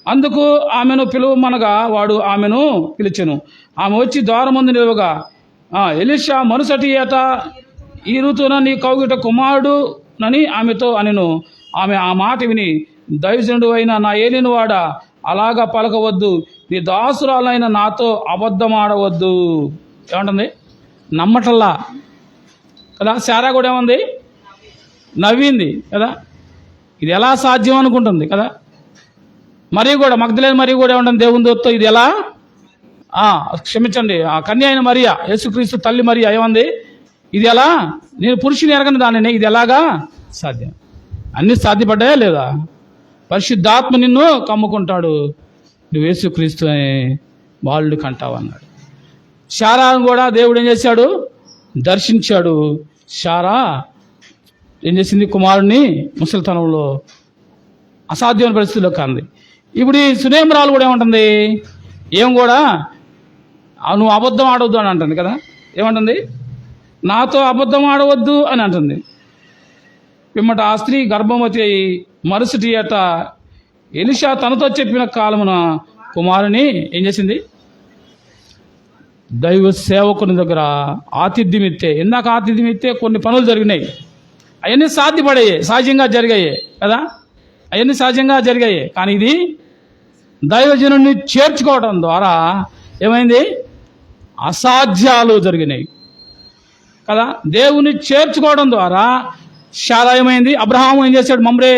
అందుకు ఆమెను పిలువమనగా వాడు ఆమెను పిలిచెను. ఆమె వచ్చి ద్వారం ముందు నిలువగా, ఎలీషా మరుసటి ఏట ఈ ఋతువున నీ కౌగిట కుమారుడు నని ఆమెతో అనెను. ఆమె ఆ మాట విని, దైవజనుడు అయిన నా ఏలిన వాడ, అలాగా పలకవద్దు, నీ దాసురాలైన నాతో అబద్ధం ఆడవద్దు. ఏమంటుంది? నమ్మటల్లా కదా. శారా కూడా ఏముంది? నవ్వింది కదా. ఇది ఎలా సాధ్యం అనుకుంటుంది కదా. మరి కూడా మగ్దలేని మరి కూడా ఏమంటుంది? దేవుని దూతతో ఇది ఎలా, క్షమించండి, ఆ కన్య అయిన మరియా, యేసుక్రీస్తు తల్లి మరియా ఏమంది? ఇది ఎలా, నేను పురుషుని ఎరగని దానిని, ఇది ఎలాగా సాధ్యం? అన్నీ సాధ్యపడ్డాయా లేదా? పరిశుద్ధాత్మ నిన్ను కమ్ముకుంటాడు, నువ్వు యేసుక్రీస్తు అనే వాళ్ళు కంటావు అన్నాడు. శారాను కూడా దేవుడు ఏం చేశాడు? దర్శించాడు. శారా ఏం చేసింది? కుమారుణ్ణి ముసలితనంలో అసాధ్యమైన పరిస్థితుల్లో కంది. ఇప్పుడు ఈ సునేమరాలు కూడా ఏమంటుంది? ఏం కూడా నువ్వు అబద్ధం ఆడవద్దు అని అంటుంది కదా. ఏమంటుంది? నాతో అబద్ధం ఆడవద్దు అని అంటుంది. పిమ్మట ఆ స్త్రీ గర్భవతి అయి మరుసటి ఏట ఎలీషా తనతో చెప్పిన కాలమున కుమారుని ఏం చేసింది? దైవ సేవకుని దగ్గర ఆతిథ్యం ఇస్తే, ఇందాక ఆతిథ్యం ఇస్తే కొన్ని పనులు జరిగినాయి, అవన్నీ సాధ్యపడాయి, సహజంగా జరిగాయి కదా, అవన్నీ సహజంగా జరిగాయి. కానీ ఇది దైవజనుడిని చేర్చుకోవడం ద్వారా ఏమైంది? అసాధ్యాలు జరిగినాయి కదా. దేవుని చేర్చుకోవడం ద్వారా శారా ఏమైంది? అబ్రహాము ఏం చేశాడు? మమ్రే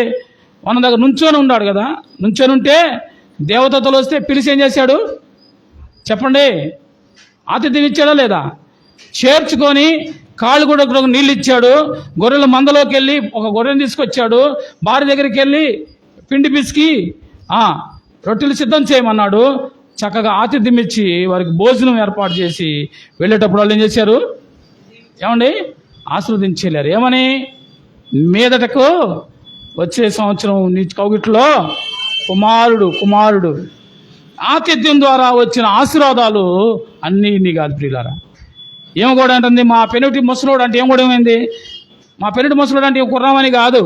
మన దగ్గర నుంచొని ఉన్నాడు కదా. నుంచొని ఉంటే దేవతలు వస్తే పిలిచి ఏం చేశాడు? చెప్పండి, ఆతిథ్యం ఇచ్చాడా లేదా? చేర్చుకొని కాళ్ళు కూడా నీళ్ళు ఇచ్చాడు. గొర్రెల మందలోకి వెళ్ళి ఒక గొర్రెని తీసుకొచ్చాడు. భార్య దగ్గరికి వెళ్ళి పిండి పిసికి రొట్టెలు సిద్ధం చేయమన్నాడు. చక్కగా ఆతిథ్యం ఇచ్చి వారికి భోజనం ఏర్పాటు చేసి వెళ్ళేటప్పుడు వాళ్ళు ఏం చేశారు? ఏమండి? ఆశీర్వదించలేరు. ఏమని? మీదటకు వచ్చే సంవత్సరం నీ కౌగిట్లో కుమారుడు. ఆతిథ్యం ద్వారా వచ్చిన ఆశీర్వాదాలు అన్నీ ఇన్ని కాదు ప్రియులారా. ఏమో కూడా అంటుంది? మా పెనుటి ముసలోడు అంటే ఏం కూడా ఏమైంది? మా పెనుటి ముసలోడు అంటే కుర్రామని కాదు,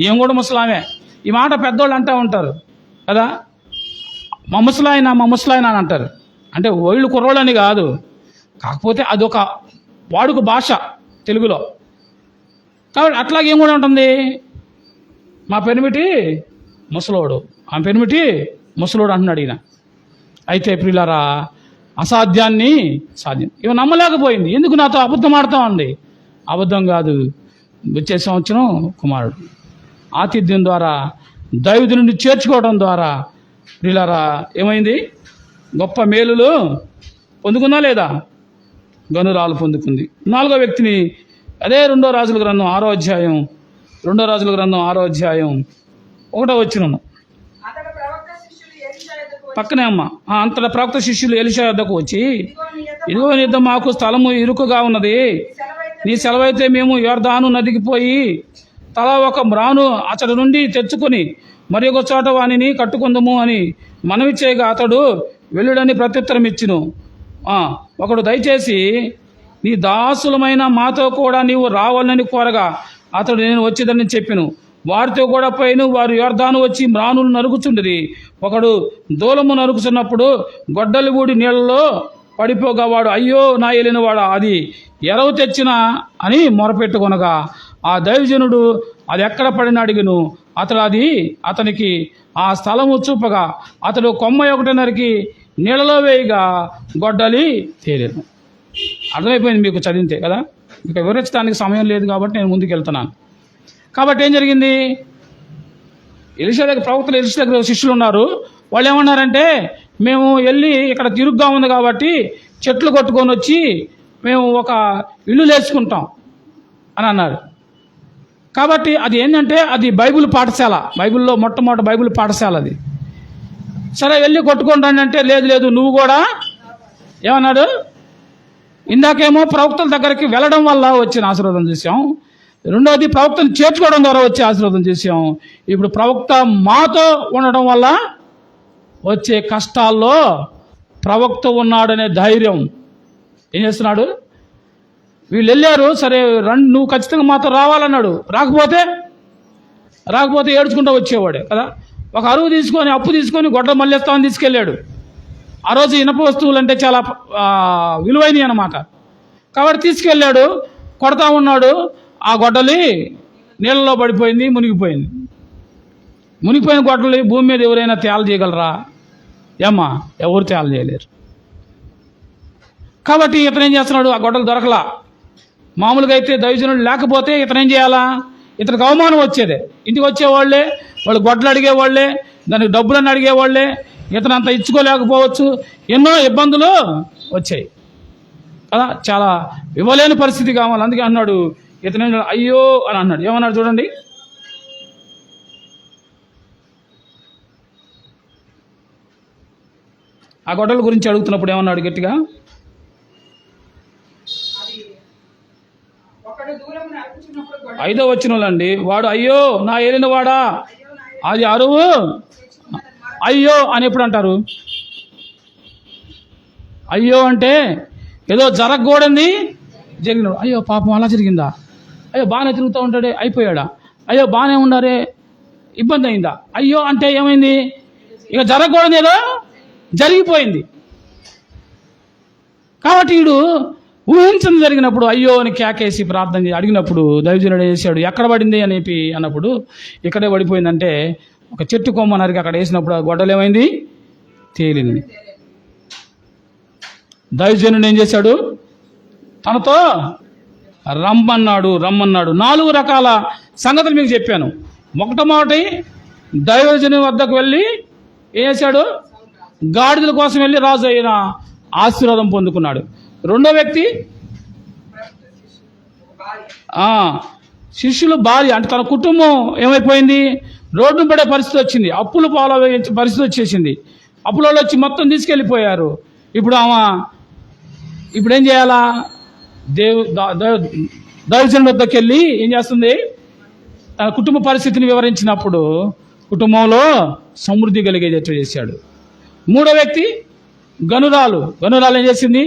ఏం కూడా ముసలామే. ఈ మాట పెద్దోళ్ళు అంటూ ఉంటారు కదా, మా ముసలాయన అని అంటారు. అంటే వీళ్ళు కుర్రోళ్ళని కాదు, కాకపోతే అదొక వాడుక భాష తెలుగులో. కాబట్టి అట్లాగేం కూడా ఉంటుంది? మా పెనిమిటి ముసలోడు, ఆ పెనిమిటి ముసలోడు అంటున్నాడు ఈయన. అయితే ప్రియులారా, అసాధ్యాన్ని సాధ్యం ఇవి నమ్మలేకపోయింది. ఎందుకు నాతో అబద్ధం ఆడుతూ ఉంది? అబద్ధం కాదు, వచ్చే సంవత్సరం కుమారుడు. ఆతిథ్యం ద్వారా దైవజనుడిని చేర్చుకోవడం ద్వారా ప్రియులారా ఏమైంది? గొప్ప మేలులు పొందుకుందా లేదా? గనురాలు పొందుకుంది. 4వ వ్యక్తిని అదే 2వ రాజుల గ్రంథం 6వ అధ్యాయం 1వ వచనం పక్కనే అమ్మ. అంతటా ప్రవక్త శిష్యులు ఎలీషా వద్దకు వచ్చి, ఇదిగో నీ మాకు స్థలము ఇరుకుగా ఉన్నది, నీ సెలవైతే మేము యొర్దాను నదికి పోయి తలా ఒక మ్రాను అతడి నుండి తెచ్చుకొని మరి ఒక చోట వానిని కట్టుకుందము అని మనవి చేయగా అతడు వెళ్ళుడని ప్రత్యుత్తరం ఇచ్చును. ఒకడు దయచేసి నీ దాసులమైన మాతో కూడా నీవు రావాలని కోరగా అతడు నేను వచ్చేదని చెప్పెను. వారితో కూడా పోయిన వారు యొర్దాను వచ్చి మ్రానులు నరుకుచుండిరి. ఒకడు దూలము నరుకుచున్నప్పుడు గొడ్డలి ఊడి నీళ్లలో పడిపోగా వాడు అయ్యో నా ఏలినవాడా అది ఎరవు తెచ్చినా అని మొరపెట్టుకొనగా ఆ దైవజనుడు అది ఎక్కడ పడిన అడిగిను. అతనికి ఆ స్థలము చూపగా అతడు కొమ్మ ఒకటి నరికి నీళ్ళలో వేయగా గొడ్డలి తేలేను. అర్థమైపోయింది మీకు చదివితే కదా. ఇక వివరించడానికి సమయం లేదు కాబట్టి నేను ముందుకు వెళ్తున్నాను. కాబట్టి ఏం జరిగింది, ప్రవక్తలు ఎలీషా దగ్గర శిష్యులు ఉన్నారు. వాళ్ళు ఏమన్నారంటే మేము వెళ్ళి ఇక్కడ తిరుగుగా ఉంది కాబట్టి చెట్లు కొట్టుకొని వచ్చి మేము ఒక ఇల్లు లేచుకుంటాం అని అన్నారు. కాబట్టి అది ఏంటంటే అది బైబిల్ పాఠశాల, బైబిల్లో మొట్టమొదటి బైబిల్ పాఠశాల అది. సరే వెళ్ళి కొట్టుకుంటాను అంటే లేదు నువ్వు కూడా ఏమన్నాడు, ఇందాకేమో ప్రవక్తల దగ్గరికి వెళ్ళడం వల్ల వచ్చిన ఆశీర్వాదం చూసాం, రెండోది ప్రవక్తను చేర్చుకోవడం ద్వారా వచ్చే ఆశీర్వాదం చూసాం. ఇప్పుడు ప్రవక్త మాతో ఉండడం వల్ల వచ్చే కష్టాల్లో ప్రవక్త ఉన్నాడనే ధైర్యం ఏం చేస్తున్నాడు. వీళ్ళు వెళ్ళారు, సరే రండి నువ్వు ఖచ్చితంగా మాతో రావాలన్నాడు. రాకపోతే ఏడ్చుకుంటూ వచ్చేవాడే కదా. ఒక అరువు తీసుకొని అప్పు తీసుకొని గొడ్డ మళ్ళేస్తామని తీసుకెళ్ళాడు. ఆ రోజు ఇనప వస్తువులు అంటే చాలా విలువైనవి అన్నమాట. కాబట్టి తీసుకెళ్ళాడు, కొడతా ఉన్నాడు. ఆ గొడ్డలి నీళ్ళలో పడిపోయింది, మునిగిపోయిన గొడ్డలి భూమి మీద ఎవరైనా తేల చేయగలరా? ఎవరు తేల చేయలేరు. కాబట్టి ఇతను ఏం చేస్తున్నాడు, ఆ గొడ్డలు దొరకలా. మామూలుగా అయితే దైవజనుడు లేకపోతే ఇతను ఏం చేయాలా, ఇతనికి అవమానం వచ్చేదే. ఇంటికి వచ్చేవాళ్లే, వాళ్ళు గొడ్డలు అడిగేవాళ్లే, దానికి డబ్బులను అడిగేవాళ్లే. ఇతను అంత ఇచ్చుకోలేకపోవచ్చు, ఎన్నో ఇబ్బందులు వచ్చాయి కదా. చాలా ఇవ్వలేని పరిస్థితి కావాలి. అందుకే అన్నాడు ఇతను అయ్యో అని అన్నాడు. ఏమన్నాడు చూడండి, ఆ గొడ్డల గురించి అడుగుతున్నప్పుడు ఏమన్నాడు గట్టిగా, 5వ వచనంలోండి, వాడు అయ్యో నా ఏలినవాడా అది అరువు అయ్యో అని ఎప్పుడు అంటారు? అయ్యో అంటే ఏదో జరగకూడని జరిగినాడు. అయ్యో పాపం అలా జరిగిందా, అయ్యో బాగానే తిరుగుతూ ఉంటాడే అయిపోయాడా, అయ్యో బాగానే ఉన్నారే ఇబ్బంది అయిందా. అయ్యో అంటే ఏమైంది, ఇక జరగకూడదు ఏదో జరిగిపోయింది. కాబట్టి వీడు ఊహించింది జరిగినప్పుడు అయ్యో అని కేకేసి ప్రార్థన అడిగినప్పుడు దైవజనుడు వేసాడు. ఎక్కడ పడింది అని అన్నప్పుడు ఇక్కడే పడిపోయిందంటే ఒక చెట్టు కొమ్మ నరికి అక్కడ వేసినప్పుడు ఆ గొడ్డలు ఏమైంది, తేలింది. దైవజనుడు ఏం చేశాడు, తనతో రమ్మన్నాడు. 4 రకాల సంగతులు మీకు చెప్పాను. మొదటి దైవజను వద్దకు వెళ్ళి ఏం చేశాడు, గాడిదల కోసం వెళ్ళి రాజు అయిన ఆశీర్వాదం పొందుకున్నాడు. రెండో వ్యక్తి శిష్యులు భార్య అంటే తన కుటుంబం ఏమైపోయింది, రోడ్డు పడే పరిస్థితి వచ్చింది, అప్పులు పాలు పరిస్థితి వచ్చేసింది. అప్పులలో వచ్చి మొత్తం తీసుకెళ్ళిపోయారు. ఇప్పుడు ఏం చేయాలా, దైవజనుడి వద్దకు వెళ్ళి ఏం చేస్తుంది, తన కుటుంబ పరిస్థితిని వివరించినప్పుడు కుటుంబంలో సమృద్ధి కలిగేటట్టు చేశాడు. మూడో వ్యక్తి గనురాలు ఏం చేసింది,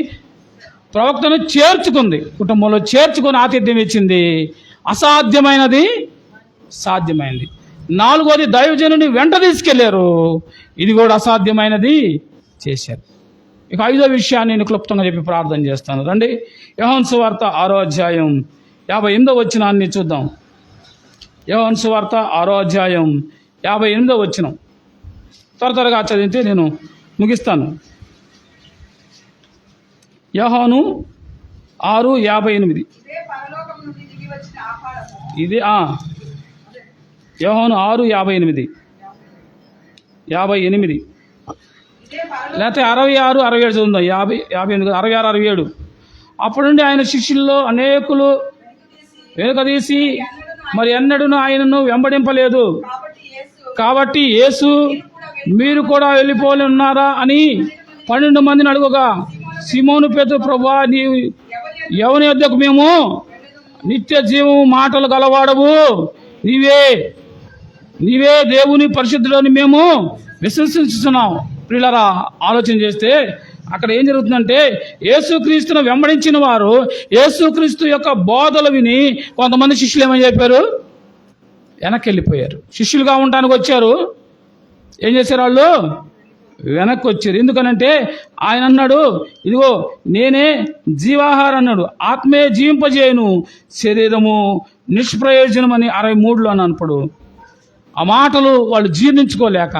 ప్రవక్తను చేర్చుకుంది, కుటుంబంలో చేర్చుకొని ఆతిథ్యం ఇచ్చింది. అసాధ్యమైనది సాధ్యమైంది. 4వది దైవజనుని వెంట తీసుకెళ్లారు, ఇది కూడా అసాధ్యమైనది చేశారు. ఇక 5వ విషయాన్ని నేను క్లుప్తంగా చెప్పి ప్రార్థన చేస్తాను. రండి, యోహాను సువార్త 6వ అధ్యాయం 58వ వచనాన్ని చూద్దాం. యోహాను సువార్త 6వ అధ్యాయం 58వ వచనం త్వరగా చదివితే నేను ముగిస్తాను. యోహాను 6:58 ఇది యోహాను 6:58 లేకపోతే 66, 67 చదువుందాం. 58, 66, 67. అప్పటి నుండి ఆయన శిష్యుల్లో అనేకులు వెనుకదీసి మరి ఎన్నడూను ఆయనను వెంబడింపలేదు. కాబట్టి యేసు మీరు కూడా వెళ్ళిపోలే ఉన్నారా అని 12 మందిని అడుగుగా సీమోను పేతురు, ప్రభువా నీవు ఎవని వద్దకు మేము నిత్య జీవము మాటలు గలవాడవు నీవే దేవుని పరిశుద్ధులని మేము విశ్వసిస్తున్నాం. ప్రియులారా, ఆలోచన చేస్తే అక్కడ ఏం జరుగుతుందంటే, యేసుక్రీస్తును వెంబడించిన వారు యేసుక్రీస్తు యొక్క బోధలు విని కొంతమంది శిష్యులు ఏమని చెప్పారు? వెనక్కి వెళ్ళిపోయారు. శిష్యులుగా ఉండడానికి వచ్చారు, ఏం చేశారు? వాళ్ళు వెనక్కి వచ్చారు. ఎందుకనంటే ఆయన అన్నాడు, ఇదిగో నేనే జీవాహారం అన్నాడు, ఆత్మే జీవింపజేయను, శరీరము నిష్ప్రయోజనం అని 63లో అన్నప్పుడు ఆ మాటలు వాళ్ళు జీర్ణించుకోలేక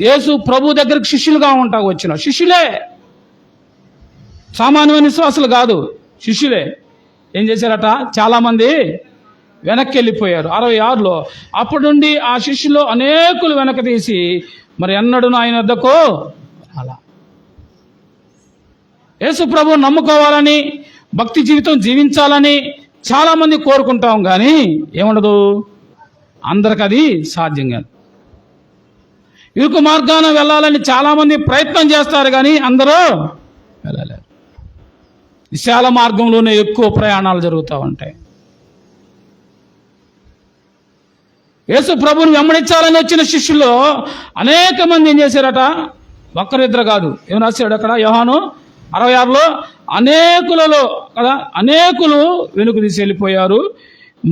యేసు ప్రభు దగ్గరికి శిష్యులుగా ఉంటా వచ్చిన శిష్యులే, సామాన్యమైన విశ్వాసులు కాదు, శిష్యులే. ఏం చేశారట? చాలామంది వెనక్కి వెళ్ళిపోయారు. 66లో అప్పటి నుండి ఆ శిష్యులు అనేకులు వెనక్కి తీసి మరి ఎన్నడూ ఆయన వద్దకు అలా యేసు ప్రభు నమ్ముకోవాలని, భక్తి జీవితం జీవించాలని చాలామంది కోరుకుంటాం, కానీ ఏముండదు, అందరికి అది సాధ్యం కాదు. ఇరుకు మార్గాన వెళ్ళాలని చాలామంది ప్రయత్నం చేస్తారు, కానీ అందరూ వెళ్ళలేరు. విశాల మార్గంలోనే ఎక్కువ ప్రయాణాలు జరుగుతూ ఉంటాయి. యేసు ప్రభుని వెంబడించాలని వచ్చిన శిష్యుల్లో అనేక మంది ఏం చేశారట? ఒక్కరిద్దరు కాదు. ఏం రాశాడు అక్కడ యోహాను 66లో? అనేకులలో కదా, అనేకులు వెనుక తీసి వెళ్ళిపోయారు.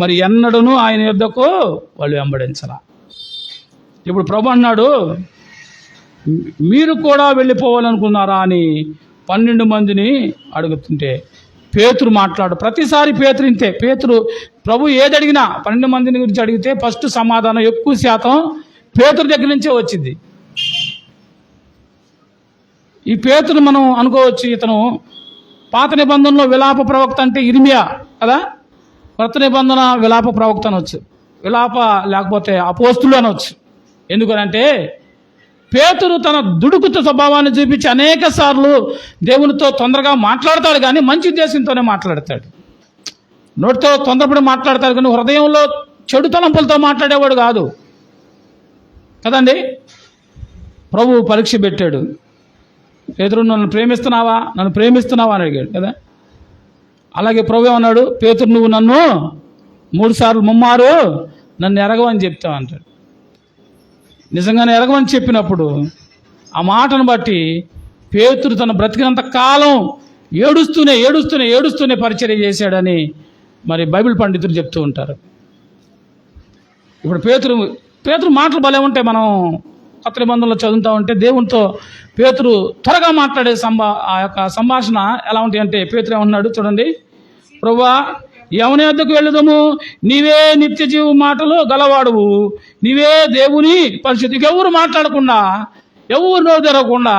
మరి ఎన్నడూను ఆయన యొద్దకు వాళ్ళు వెంబడించలా. ఇప్పుడు ప్రభు అన్నాడు, మీరు కూడా వెళ్ళిపోవాలనుకున్నారా అని 12 మందిని అడుగుతుంటే పేతురు మాట్లాడు. ప్రతిసారి పేతురు ఇంతే. పేతురు ప్రభు ఏది అడిగినా 12 మందిని గురించి అడిగితే ఫస్ట్ సమాధానం ఎక్కువ శాతం పేతురు దగ్గర నుంచే వచ్చింది. ఈ పేతురు మనం అనుకోవచ్చు, ఇతను పాత నిబంధనలో విలాప ప్రవక్త అంటే ఇర్మియా కదా, కొత్త నిబంధన విలాప ప్రవక్త అనవచ్చు, విలాప లేకపోతే అపోస్తులు అనవచ్చు. ఎందుకనంటే పేతురు తన దుడుకుత స్వభావాన్ని చూపించి అనేక సార్లు దేవునితో తొందరగా మాట్లాడతాడు, కానీ మంచి ఉద్దేశంతోనే మాట్లాడతాడు. నోటితో తొందరపడి మాట్లాడతాడు, కానీ హృదయంలో చెడు తలంపులతో మాట్లాడేవాడు కాదు కదండి. ప్రభు పరీక్ష పెట్టాడు. పేతురు, నన్ను ప్రేమిస్తున్నావా అని అడిగాడు కదా. అలాగే ప్రభు ఏమన్నాడు? పేతురు, నువ్వు నన్ను 3 సార్లు ముమ్మారు నన్ను ఎరగవని చెప్తావు అంటాడు. నిజంగానే ఎరగమని చెప్పినప్పుడు ఆ మాటను బట్టి పేతురు తన బ్రతికినంత కాలం ఏడుస్తూనే పరిచర్య చేశాడని మరి బైబిల్ పండితులు చెప్తూ ఉంటారు. ఇప్పుడు పేతురు మాటలు భలే ఉంటాయి. మనం కొత్త నిబంధనలో చదువుతూ ఉంటే దేవునితో పేతురు త్వరగా మాట్లాడే ఆ యొక్క సంభాషణ ఎలా ఉంటాయి అంటే, పేతురు ఏమన్నాడు చూడండి, ప్రభువా ఎవని వద్దకు వెళ్ళదము, నీవే నిత్య జీవ మాటలు గలవాడువు, నీవే దేవుని పరిశుద్ధి. ఎవరు మాట్లాడకుండా, ఎవరు నోరు తెరవకుండా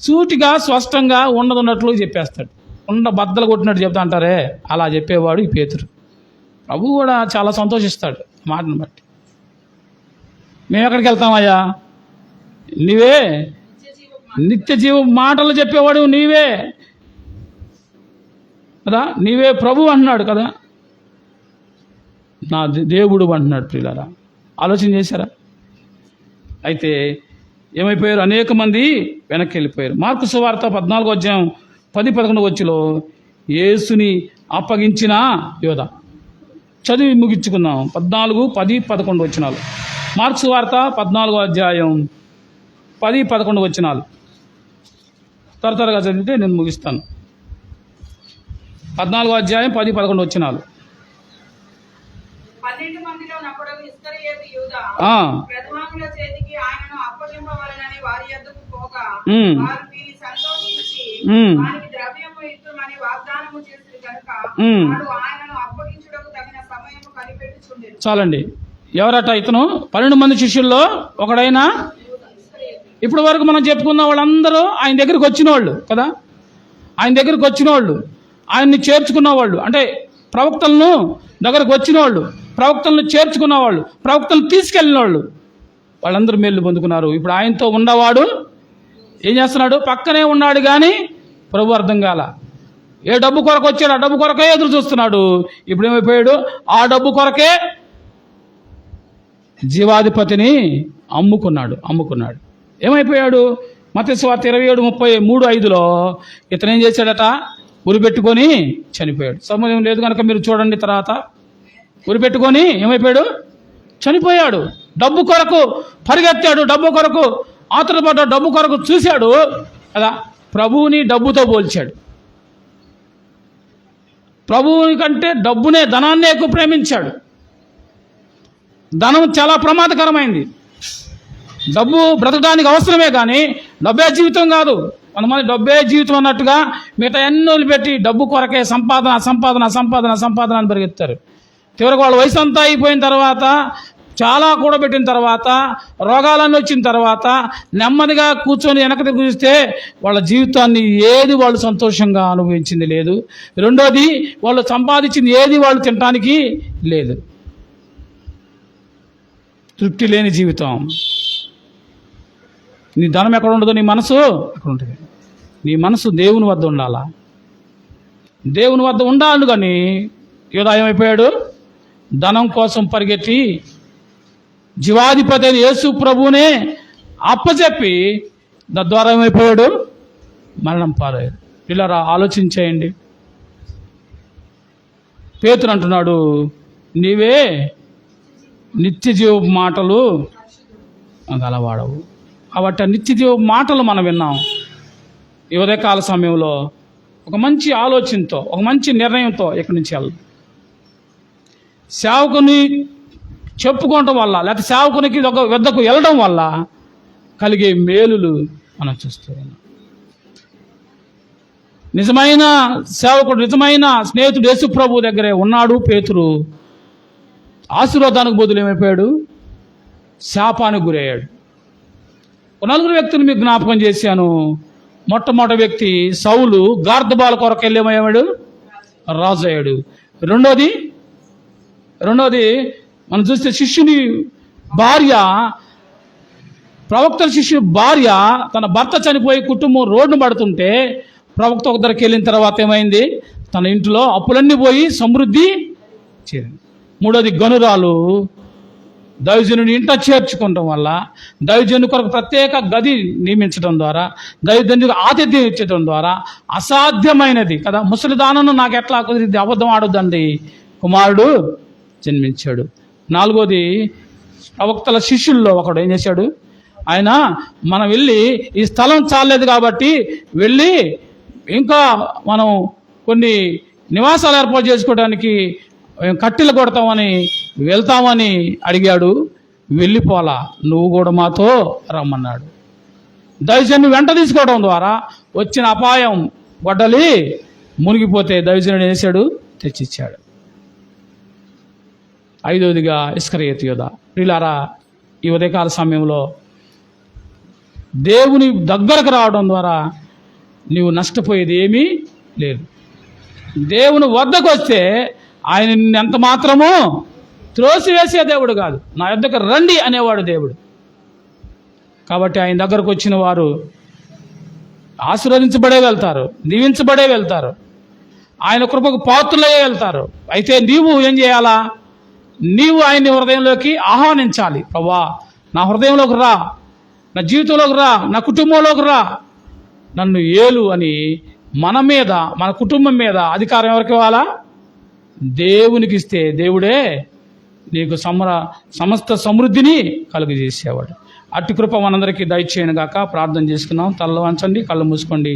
సూటిగా స్పష్టంగా ఉన్నట్లు చెప్పేస్తాడు. బద్దలు కొట్టినట్టు చెప్తా అంటారే, అలా చెప్పేవాడు ఈ పేతురు. ప్రభు కూడా చాలా సంతోషిస్తాడు మాటను బట్టి. మేము ఎక్కడికి వెళ్తామయ్యా? నీవే నిత్య జీవ మాటలు చెప్పేవాడు నీవే కదా, నీవే ప్రభు అంటున్నాడు కదా, నా దేవుడు అంటున్నాడు. ప్రియులారా, ఆలోచన చేశారా? అయితే ఏమైపోయారు? అనేక మంది వెనక్కి వెళ్ళిపోయారు. మార్కు సువార్త 14వ అధ్యాయం 10-11 యేసుని అప్పగించిన యోధ చదివి ముగించుకుందాం. 14, 10, 11 మార్కు సువార్త 14వ అధ్యాయం 10, 11 త్వరగా చదివితే నేను ముగిస్తాను. 14వ అధ్యాయం 10, 11 12 మందిలో నప్పుడగు ఇస్కరియోతు యూదా ప్రధానుల చేతికి ఆయనను అప్పగింపవలెనని వారి యొద్దకు పోగా, వారు వీరి సంతోషించి వారికి ద్రవ్యము ఇచ్చుమని వాగ్దానము చేసిరి కనుక వాడు ఆయనను అప్పగించుటకు తగిన సమయము కనిపెట్టుచుండెను. చాలండి. ఎవరట? ఇతను 12 మంది శిష్యుల్లో ఒకడైనా. ఇప్పుడు వరకు మనం చెప్పుకున్న వాళ్ళందరూ ఆయన దగ్గరికి వచ్చిన వాళ్ళు కదా, ఆయన దగ్గరికి వచ్చిన వాళ్ళు, ఆయన్ని చేర్చుకున్న వాళ్ళు, అంటే ప్రవక్తలను దగ్గరకు వచ్చిన వాళ్ళు, ప్రవక్తలను చేర్చుకున్న వాళ్ళు, ప్రవక్తలను తీసుకెళ్ళిన వాళ్ళు, వాళ్ళందరూ మేలు పొందుకున్నారు. ఇప్పుడు ఆయనతో ఉన్నవాడు ఏం చేస్తున్నాడు? పక్కనే ఉన్నాడు, కానీ ప్రభు అర్థం కాల. ఏ డబ్బు కొరకు వచ్చాడు? ఆ డబ్బు కొరకే ఎదురు చూస్తున్నాడు. ఇప్పుడు ఏమైపోయాడు? ఆ డబ్బు కొరకే జీవాధిపతిని అమ్ముకున్నాడు. ఏమైపోయాడు? మత్తయి సువార్త 27:33-5 ఇతను ఏం చేశాడట? ఉరిపెట్టుకొని చనిపోయాడు. సమయం లేదు కనుక మీరు చూడండి. తర్వాత ఉరిపెట్టుకొని ఏమైపోయాడు? చనిపోయాడు. డబ్బు కొరకు పరిగెత్తాడు, డబ్బు కొరకు ఆతురపడ్డాడు, డబ్బు కొరకు చూశాడు కదా. ప్రభువుని డబ్బుతో పోల్చాడు. ప్రభువుని కంటే డబ్బునే, ధనాన్నే ఎక్కువ ప్రేమించాడు. ధనం చాలా ప్రమాదకరమైంది. డబ్బు బ్రతకడానికి అవసరమే కానీ డబ్బే జీవితం కాదు. కొంతమంది డబ్బే జీవితం అన్నట్టుగా మిగతా ఎన్నో పెట్టి డబ్బు కొరకే సంపాదన సంపాదన సంపాదన సంపాదన అని పరిగెత్తారు. చివరికి వాళ్ళ వయసు అంతా అయిపోయిన తర్వాత, చాలా కూడబెట్టిన తర్వాత, రోగాలన్నీ వచ్చిన తర్వాత నెమ్మదిగా కూర్చొని వెనక్కి చూస్తే వాళ్ళ జీవితాన్ని ఏది వాళ్ళు సంతోషంగా అనుభవించింది లేదు. రెండోది, వాళ్ళు సంపాదించింది ఏది వాళ్ళు తినడానికి లేదు. తృప్తి లేని జీవితం. నీ ధనం ఎక్కడ ఉండదో నీ మనసు ఎక్కడ ఉంటుంది. నీ మనసు దేవుని వద్ద ఉండాలా. దేవుని వద్ద ఉండాలి. కానీ యోధా ఏమైపోయాడు? ధనం కోసం పరిగెత్తి జీవాధిపతి అయిన యేసు ప్రభువునే అప్పచెప్పి తద్వారా ఏమైపోయాడు? మరణం పాలయ్యాడు. పిల్లరా, ఆలోచించేయండి. పేతురు అంటున్నాడు, నీవే నిత్య జీవ మాటలు గలవాడవు. కాబట్టి ఆ నిత్య జీవ మాటలు మనం విన్నాం. ఈ ఉదయకాల సమయంలో ఒక మంచి ఆలోచనతో, ఒక మంచి నిర్ణయంతో ఇక్కడి నుంచి వెళ్ళాలి. సేవకుని చెప్పుకోవటం వల్ల, లేకపోతే సేవకునికి వద్దకు వెళ్ళడం వల్ల కలిగే మేలులు మనం చూస్తూ ఉన్నాం. నిజమైన సేవకుడు, నిజమైన స్నేహితుడు యేసు ప్రభు దగ్గరే ఉన్నాడు పేతురు. ఆశీర్వాదానికి బదులు ఏమైపోయాడు? శాపానికి గురయ్యాడు. నలుగురు వ్యక్తులు మీకు జ్ఞాపకం చేశాను. మొట్టమొదటి వ్యక్తి సౌలు గార్ధబాల కొరకు వెళ్ళేమయ్యాడు? రాజు అయ్యాడు. రెండోది మనం చూస్తే శిష్యుని భార్య, ప్రవక్త శిష్యుని భార్య తన భర్త చనిపోయి కుటుంబం రోడ్డు పడుతుంటే ప్రవక్త ఒక దగ్గరికి వెళ్ళిన తర్వాత ఏమైంది? తన ఇంట్లో అప్పులన్నీ పోయి సమృద్ధి చేరింది. మూడోది గనురాలు దైవజనుని ఇంట చేర్చుకోవడం వల్ల, దైవజను కొరకు ప్రత్యేక గది నియమించడం ద్వారా, దైవజనుడికి ఆతిథ్యం ఇచ్చడం ద్వారా అసాధ్యమైనది కదా. ముసలిదానను నాకు ఎట్లా కుదిరింది, అబద్ధం ఆడొద్దండి, కుమారుడు జన్మించాడు. నాలుగోది, ప్రవక్తల శిష్యుల్లో ఒకడు ఏం చేశాడు? ఆయన మనం వెళ్ళి ఈ స్థలం చాలేదు కాబట్టి వెళ్ళి ఇంకా మనం కొన్ని నివాసాలు ఏర్పాటు చేసుకోవడానికి కట్టెలు కొడతామని వెళ్తామని అడిగాడు. వెళ్ళిపోలా, నువ్వు కూడా మాతో రమ్మన్నాడు. దైవజనుని వెంట తీసుకోవడం ద్వారా వచ్చిన అపాయం గొడ్డలి మునిగిపోతే దైవజనుడు వేసాడు, తెచ్చిచ్చాడు. ఐదవదిగా ఇస్కరియోతు యోధా. ప్రియులారా, ఈ ఉదయకాల సమయంలో దేవుని దగ్గరకు రావడం ద్వారా నీవు నష్టపోయేది ఏమీ లేదు. దేవుని వద్దకు వస్తే ఆయన నిన్నెంత మాత్రమో త్రోసివేసే దేవుడు కాదు. నా యొద్దకు రండి అనేవాడు దేవుడు. కాబట్టి ఆయన దగ్గరకు వచ్చిన వారు ఆశీర్వదించబడే వెళ్తారు, దీవించబడే వెళ్తారు, ఆయన కృపకు పాత్రులయ్యే వెళ్తారు. అయితే నీవు ఏం చేయాలా? నీవు ఆయన్ని హృదయంలోకి ఆహ్వానించాలి. ప్రభువా, నా హృదయంలోకి రా, నా జీవితంలోకి రా, నా కుటుంబంలోకి రా, నన్ను ఏలు అని మన మీద, మన కుటుంబం మీద అధికారం ఎవరికి ఇవ్వాలా? దేవునికి ఇస్తే దేవుడే నీకు సమస్త సమృద్ధిని కలుగజేసేవాడు. అట్టి కృప మనందరికీ దయచేయను గాక. ప్రార్థన చేసుకున్నాం. తల్ల వంచండి, కళ్ళు మూసుకోండి.